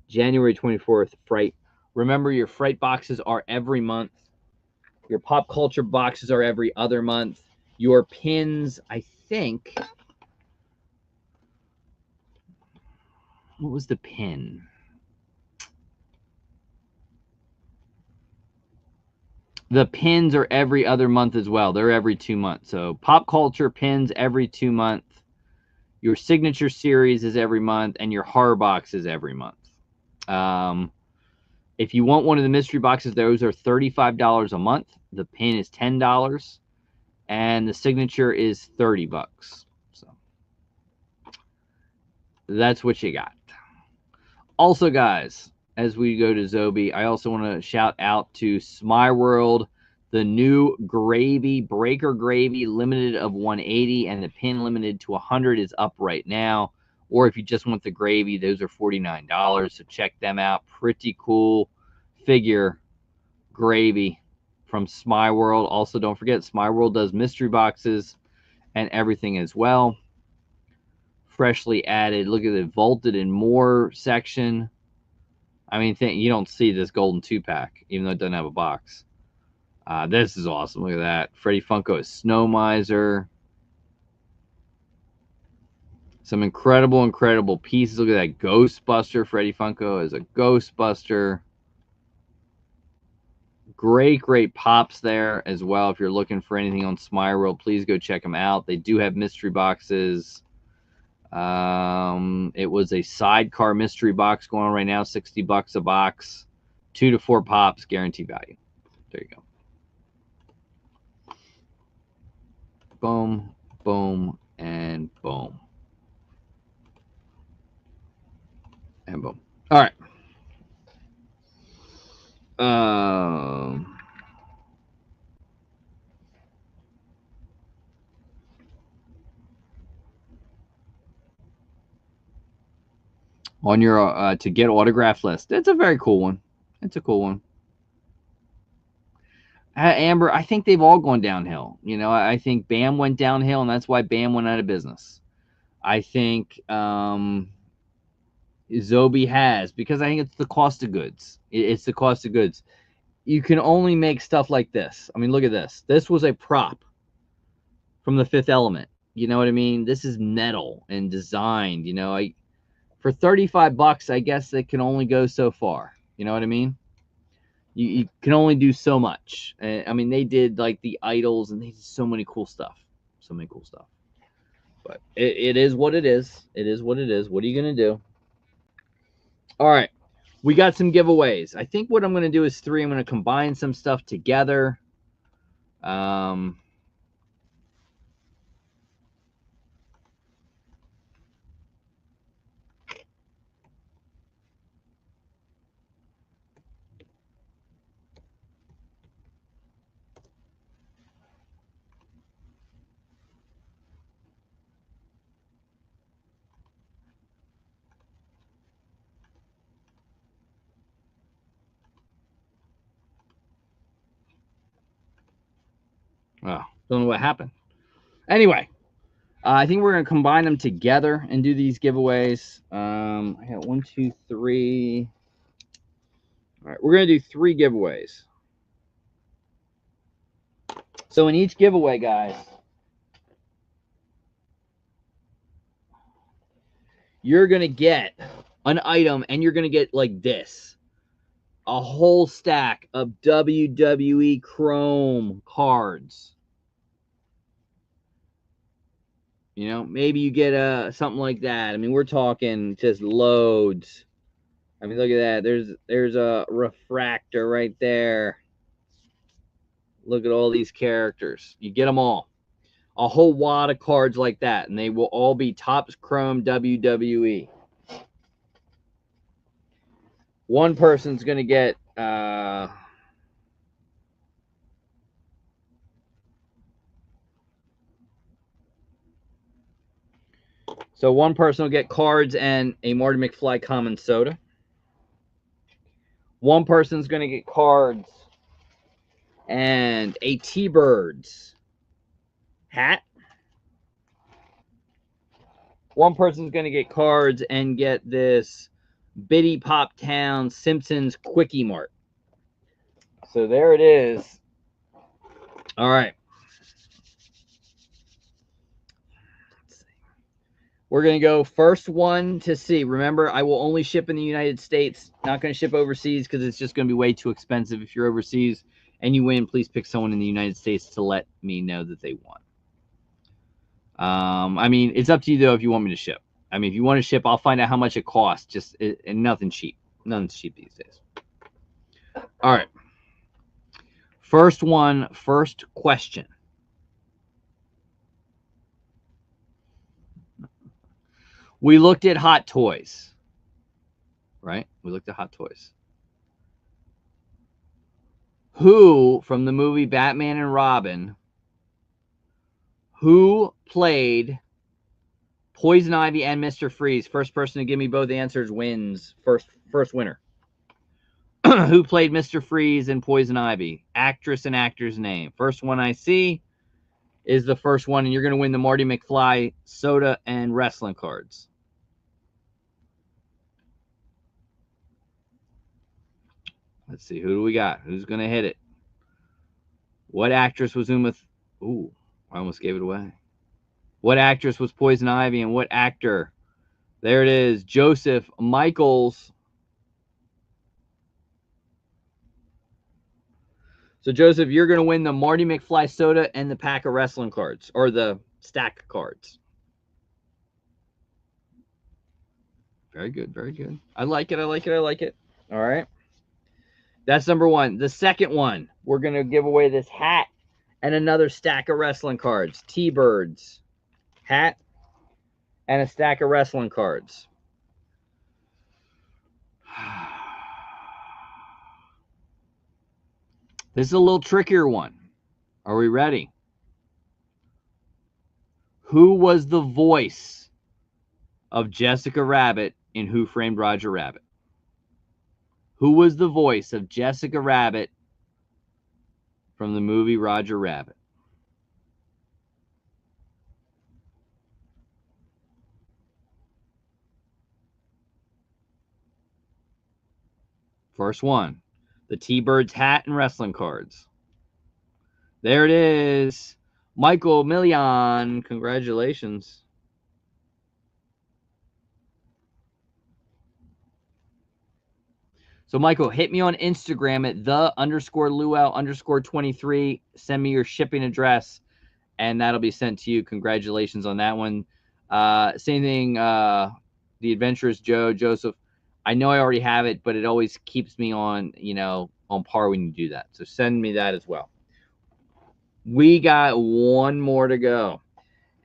January 24th, Fright. Remember, your Fright boxes are every month. Your pop culture boxes are every other month. Your pins, I think... What was the pin? The pins are every other month as well. They're every 2 months. So pop culture pins every 2 months. Your signature series is every month. And your horror box is every month. If you want one of the mystery boxes, those are $35 a month. The pin is $10. And the signature is $30. So that's what you got. Also, guys, as we go to Zobi, I also want to shout out to Smyworld, the new Gravy, Breaker Gravy, limited of 180, and the pin limited to 100 is up right now. Or if you just want the gravy, those are $49. So check them out. Pretty cool figure, Gravy from Smyworld. Also, don't forget, Smyworld does mystery boxes and everything as well. Freshly added. Look at the vaulted and more section. I mean, you don't see this golden 2-pack, even though it doesn't have a box. This is awesome. Look at that. Freddy Funko is Snow Miser. Some incredible, incredible pieces. Look at that Ghostbuster. Freddy Funko is a Ghostbuster. Great, great pops there as well. If you're looking for anything on Smyworld, please go check them out. They do have mystery boxes. It was a sidecar mystery box going on right now, $60 a box, 2 to 4 pops, guarantee value. There you go. Boom, boom, and boom. And boom. All right. on your to get autograph list. It's a very cool one. It's a cool one. Amber, I think they've all gone downhill. You know, I think BAM went downhill, and that's why BAM went out of business. I think Zobi has, because I think it's the cost of goods. It's the cost of goods. You can only make stuff like this. I mean, look at this. This was a prop from The Fifth Element. You know what I mean? This is metal and designed. You know, for $35, I guess it can only go so far. You know what I mean? You can only do so much. I mean, they did like the idols, and they did so many cool stuff. So many cool stuff. But it is what it is. It is what it is. What are you going to do? All right. We got some giveaways. I think what I'm going to do is 3. I'm going to combine some stuff together. Wow. Don't know what happened. Anyway, I think we're going to combine them together and do these giveaways. I got 1, 2, 3. All right, we're going to do 3 giveaways. So in each giveaway, guys, you're going to get an item, and you're going to get like this. A whole stack of WWE Chrome cards. You know, maybe you get something like that. I mean, we're talking just loads. I mean, look at that. There's a refractor right there. Look at all these characters. You get them all. A whole wad of cards like that, and they will all be Topps Chrome WWE. One person's going to get so one person will get cards and a Marty McFly common soda. One person's going to get cards and a T-Birds hat. One person's going to get cards and get this Biddy Pop Town Simpsons Quickie Mart. So there it is. All right. We're going to go first one to see. Remember, I will only ship in the United States. Not going to ship overseas because it's just going to be way too expensive. If you're overseas and you win, please pick someone in the United States to let me know that they won. I mean, it's up to you, though, if you want me to ship. I mean, if you want to ship, I'll find out how much it costs. And nothing cheap. Nothing's cheap these days. All right. First one, first question. We looked at Hot Toys, right? We looked at Hot Toys. Who, from the movie Batman and Robin, who played Poison Ivy and Mr. Freeze? First person to give me both answers wins. First winner. Who played Mr. Freeze and Poison Ivy? Actress and actor's name. First one I see is the first one, and you're going to win the Marty McFly soda and wrestling cards. Let's see. Who do we got? Who's going to hit it? What actress was Uma... Ooh, I almost gave it away. What actress was Poison Ivy and what actor? There it is. Joseph Michaels. So, Joseph, you're going to win the Marty McFly soda and the pack of wrestling cards, or the stack of cards. Very good, very good. I like it, I like it, I like it. All right. That's number one. The second one, we're going to give away this hat and another stack of wrestling cards. T-Birds hat and a stack of wrestling cards. This is a little trickier one. Are we ready? Who was the voice of Jessica Rabbit in Who Framed Roger Rabbit? Who was the voice of Jessica Rabbit from the movie Roger Rabbit? First one, the T-Birds hat and wrestling cards. There it is. Michael Million. Congratulations. So, Michael, hit me on Instagram at _Luau_23. Send me your shipping address, and that'll be sent to you. Congratulations on that one. Same thing, the Adventurous Joseph. I know I already have it, but it always keeps me on, on par when you do that. So send me that as well. We got one more to go,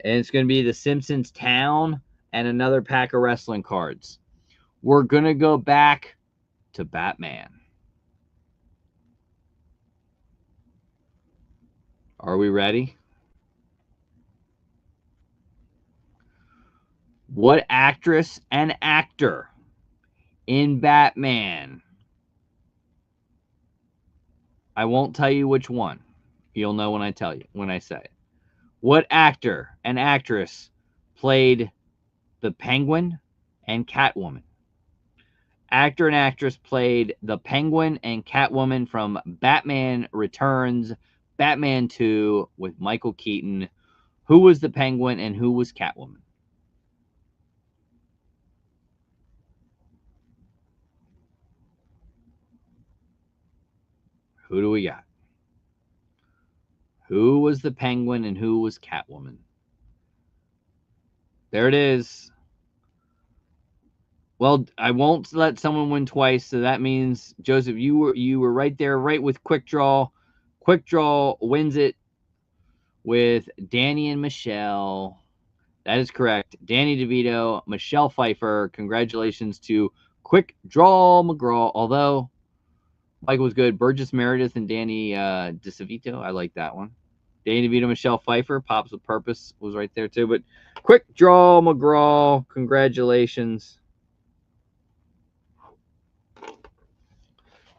and it's going to be the Simpsons Town and another pack of wrestling cards. We're going to go back to Batman. Are we ready? What actress and actor in Batman? I won't tell you which one. You'll know when I tell you, when I say it. What actor and actress played the Penguin and Catwoman? Actor and actress played the Penguin and Catwoman from Batman Returns, Batman 2 with Michael Keaton. Who was the Penguin and who was Catwoman? Who do we got? Who was the Penguin and who was Catwoman? There it is. Well, I won't let someone win twice, so that means, Joseph, you were right there, right with Quick Draw. Quick Draw wins it with Danny and Michelle. That is correct. Danny DeVito, Michelle Pfeiffer. Congratulations to Quick Draw McGraw. Although Michael was good. Burgess Meredith and Danny DeVito. I like that one. Danny DeVito, Michelle Pfeiffer. Pops with Purpose was right there too. But Quick Draw McGraw. Congratulations.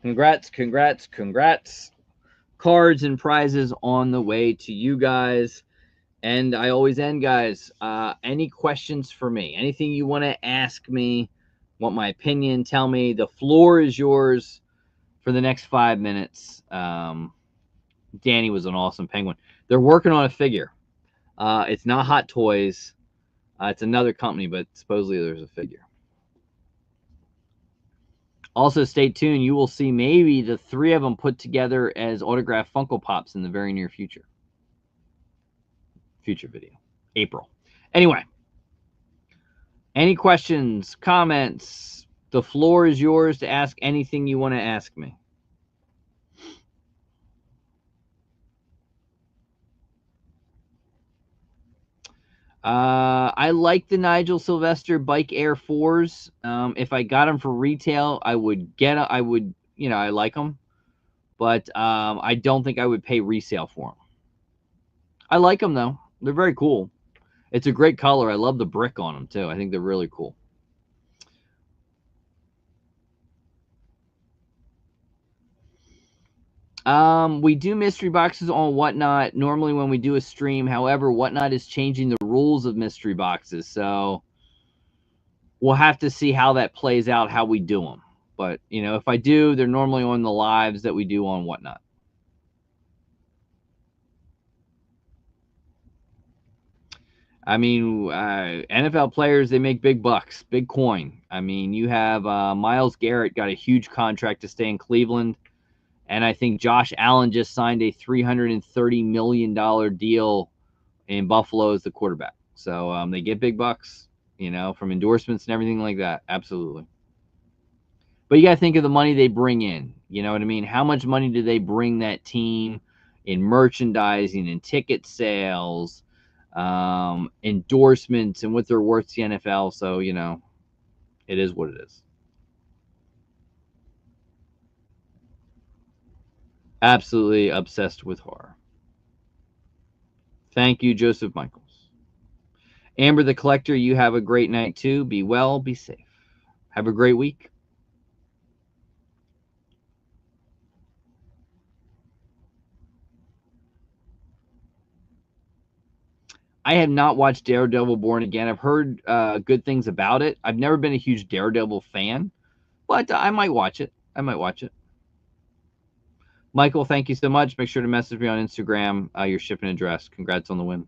Congrats, congrats, congrats. Cards and prizes on the way to you guys. And I always end, guys, any questions for me? Anything you want to ask me, want my opinion, tell me. The floor is yours for the next 5 minutes. Danny was an awesome Penguin. They're working on a figure. It's not Hot Toys. It's another company, but supposedly there's a figure. Also, stay tuned. You will see maybe the 3 of them put together as autographed Funko Pops in the very near future. Future video. April. Anyway. Any questions, comments? The floor is yours to ask anything you want to ask me. I like the Nigel Sylvester Bike Air 4s. If I got them for retail, I would I like them. But I don't think I would pay resale for them. I like them, though. They're very cool. It's a great color. I love the brick on them, too. I think they're really cool. We do mystery boxes on Whatnot normally when we do a stream. However, Whatnot is changing the rules of mystery boxes, so we'll have to see how that plays out, how we do them. But, if I do, they're normally on the lives that we do on Whatnot. I mean, NFL players, they make big bucks, big coin. I mean, you have Myles Garrett got a huge contract to stay in Cleveland. And I think Josh Allen just signed a $330 million deal in Buffalo as the quarterback. So they get big bucks, from endorsements and everything like that. Absolutely. But you got to think of the money they bring in. You know what I mean? How much money do they bring that team in merchandising and ticket sales, endorsements, and what they're worth to the NFL? So, it is what it is. Absolutely obsessed with horror. Thank you, Joseph Michaels. Amber the Collector, you have a great night too. Be well, be safe. Have a great week. I have not watched Daredevil Born Again. I've heard good things about it. I've never been a huge Daredevil fan, but I might watch it. I might watch it. Michael, thank you so much. Make sure to message me on Instagram your shipping address. Congrats on the win.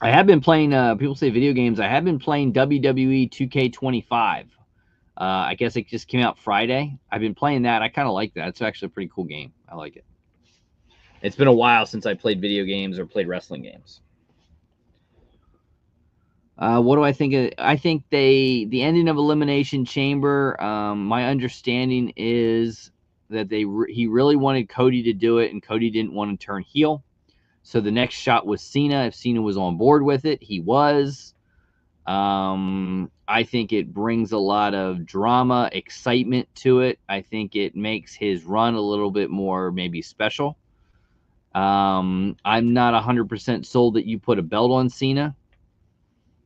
I have been playing, people say video games. I have been playing WWE 2K25. I guess it just came out Friday. I've been playing that. I kind of like that. It's actually a pretty cool game. I like it. It's been a while since I played video games or played wrestling games. What do I think? I think the ending of Elimination Chamber. My understanding is that he really wanted Cody to do it, and Cody didn't want to turn heel. So the next shot was Cena. If Cena was on board with it, he was. I think it brings a lot of drama, excitement to it. I think it makes his run a little bit more maybe special. I'm not 100% sold that you put a belt on Cena.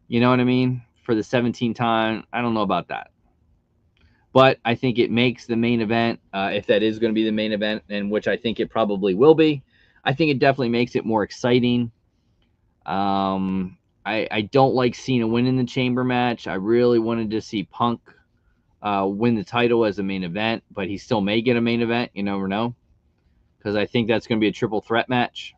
You know what I mean? For the 17th time, I don't know about that. But I think it makes the main event, if that is going to be the main event, and which I think it probably will be, I think it definitely makes it more exciting. I don't like Cena winning the chamber match. I really wanted to see Punk win the title as a main event, but he still may get a main event. You never know, because I think that's going to be a triple threat match.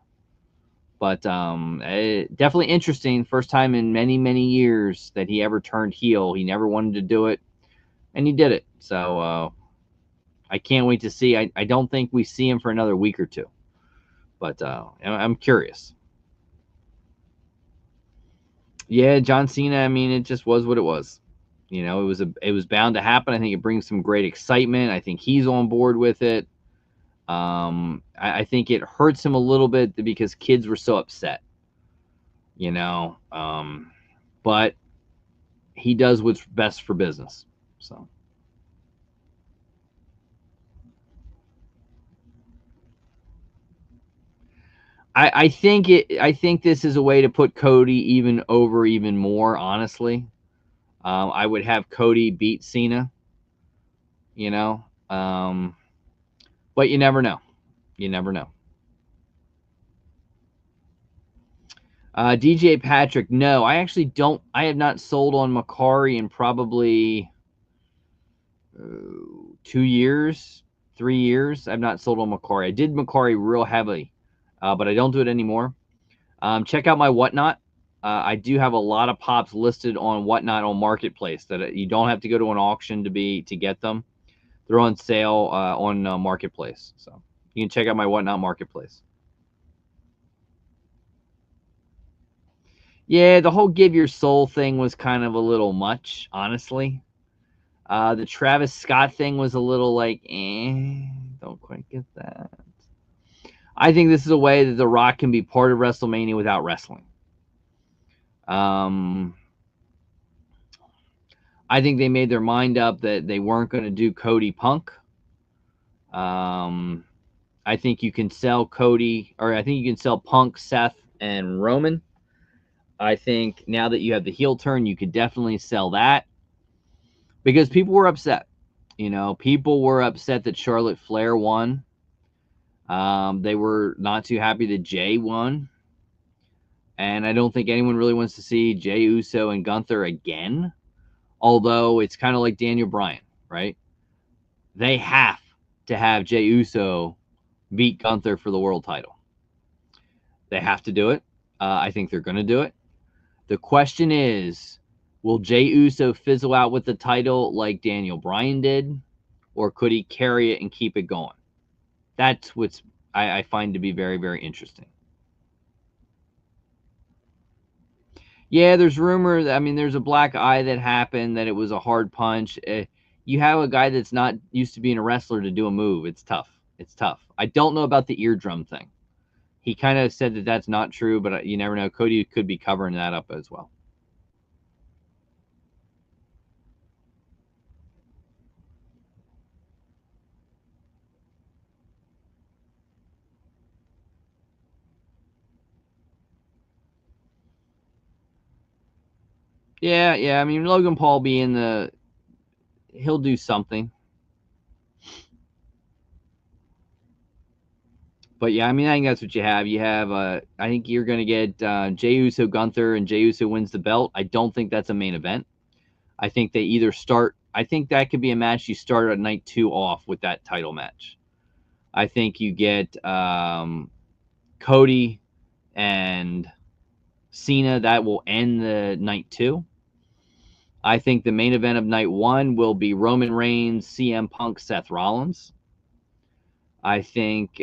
But definitely interesting. First time in many, many years that he ever turned heel. He never wanted to do it, and he did it. So I can't wait to see. I don't think we see him for another week or two, but I'm curious. Yeah, John Cena. I mean, it just was what it was. You know, it was bound to happen. I think it brings some great excitement. I think he's on board with it. I think it hurts him a little bit because kids were so upset. You know, but he does what's best for business. So I think this is a way to put Cody even over even more. Honestly, I would have Cody beat Cena. You know, but you never know. You never know. DJ Patrick, no, I actually don't. I have not sold on Macari in probably 2 years, 3 years. I've not sold on Macari. I did Macari real heavily, but I don't do it anymore. Check out my Whatnot. I do have a lot of pops listed on Whatnot on Marketplace that you don't have to go to an auction to get them. They're on sale on Marketplace, so you can check out my Whatnot Marketplace. Yeah, the whole give your soul thing was kind of a little much, honestly. The Travis Scott thing was a little like, don't quite get that. I think this is a way that The Rock can be part of WrestleMania without wrestling. I think they made their mind up that they weren't going to do Cody Punk. I think you can sell Cody, or I think you can sell Punk, Seth, and Roman. I think now that you have the heel turn, you could definitely sell that because people were upset. You know, people were upset that Charlotte Flair won. They were not too happy that Jay won. And I don't think anyone really wants to see Jay Uso and Gunther again. Although it's kind of like Daniel Bryan, right? They have to have Jay Uso beat Gunther for the world title. They have to do it. I think they're going to do it. The question is, will Jay Uso fizzle out with the title like Daniel Bryan did? Or could he carry it and keep it going? That's what's I find to be very, very interesting. Yeah, there's rumors. I mean, there's a black eye that happened, that it was a hard punch. You have a guy that's not used to being a wrestler to do a move. It's tough. It's tough. I don't know about the eardrum thing. He kind of said that that's not true, but you never know. Cody could be covering that up as well. Yeah. I mean, Logan Paul being he'll do something. But yeah, I mean, I think that's what you have. You have, I think you're going to get Jey Uso Gunther, and Jey Uso wins the belt. I don't think that's a main event. I think they either start. I think that could be a match you start at night 2 off with that title match. I think you get Cody and Cena. That will end the night 2. I think the main event of night 1 will be Roman Reigns, CM Punk, Seth Rollins. I think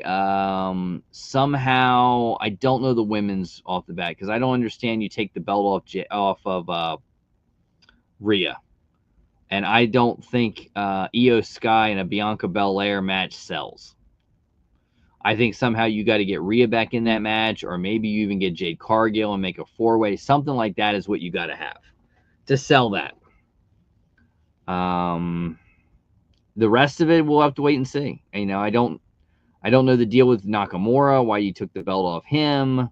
somehow, I don't know the women's off the bat because I don't understand you take the belt off of Rhea. And I don't think Io Sky and a Bianca Belair match sells. I think somehow you got to get Rhea back in that match, or maybe you even get Jade Cargill and make a 4-way. Something like that is what you got to have to sell that. The rest of it, we'll have to wait and see. You know, I don't know the deal with Nakamura, why you took the belt off him,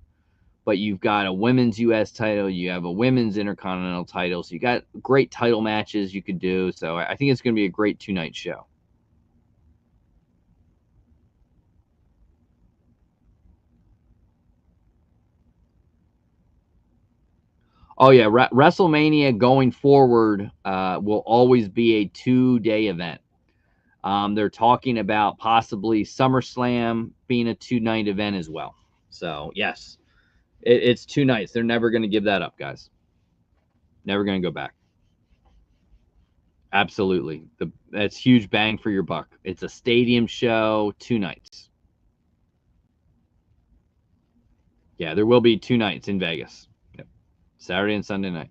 but you've got a women's U.S. title, you have a women's Intercontinental title, so you got great title matches you could do. So I think it's going to be a great 2-night show. Oh yeah, WrestleMania going forward will always be a 2-day event. They're talking about possibly SummerSlam being a 2-night event as well. So yes, it's 2 nights. They're never going to give that up, guys. Never going to go back. Absolutely, that's huge bang for your buck. It's a stadium show, 2 nights. Yeah, there will be 2 nights in Vegas. Yep. Saturday and Sunday night.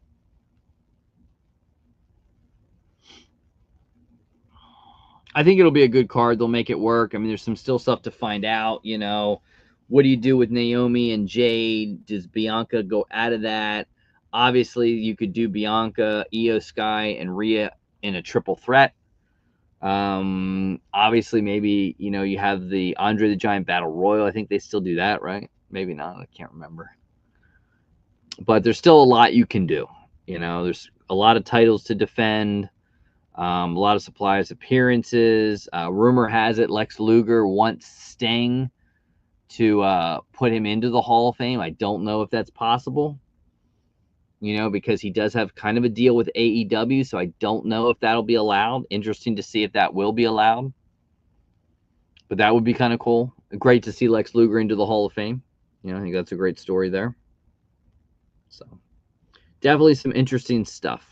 I think it'll be a good card. They'll make it work. I mean, there's some still stuff to find out. You know, what do you do with Naomi and Jade? Does Bianca go out of that? Obviously, you could do Bianca, Io Sky, and Rhea in a triple threat. Obviously, maybe, you know, you have the Andre the Giant Battle Royal. I think they still do that, right? Maybe not. I can't remember. But there's still a lot you can do. You know, there's a lot of titles to defend. A lot of surprise appearances. Rumor has it Lex Luger wants Sting to put him into the Hall of Fame. I don't know if that's possible, you know, because he does have kind of a deal with AEW, so I don't know if that'll be allowed. Interesting to see if that will be allowed. But that would be kind of cool. Great to see Lex Luger into the Hall of Fame. You know, I think that's a great story there. So definitely some interesting stuff.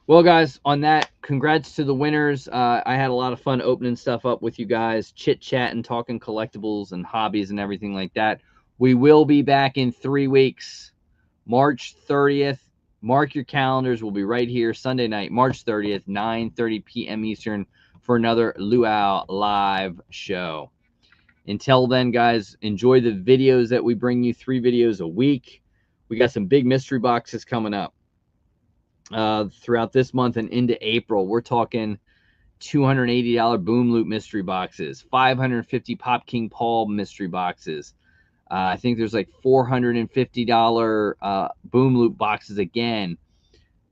Well, guys, on that, congrats to the winners. I had a lot of fun opening stuff up with you guys, chit-chatting, talking collectibles and hobbies and everything like that. We will be back in 3 weeks, March 30th. Mark your calendars. We'll be right here Sunday night, March 30th, 9:30 p.m. Eastern for another Luau live show. Until then, guys, enjoy the videos that we bring you, 3 videos a week. We got some big mystery boxes coming up. Throughout this month and into April, we're talking $280 Boom Loop mystery boxes, $550 Pop King Paul mystery boxes. I think there's like $450 Boom Loop boxes again.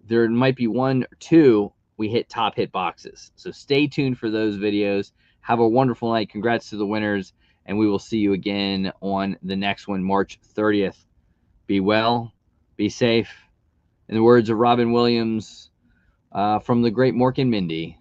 There might be 1 or 2 we hit top hit boxes. So stay tuned for those videos. Have a wonderful night. Congrats to the winners, and we will see you again on the next one, March 30th. Be well, be safe. In the words of Robin Williams from the great Mork and Mindy,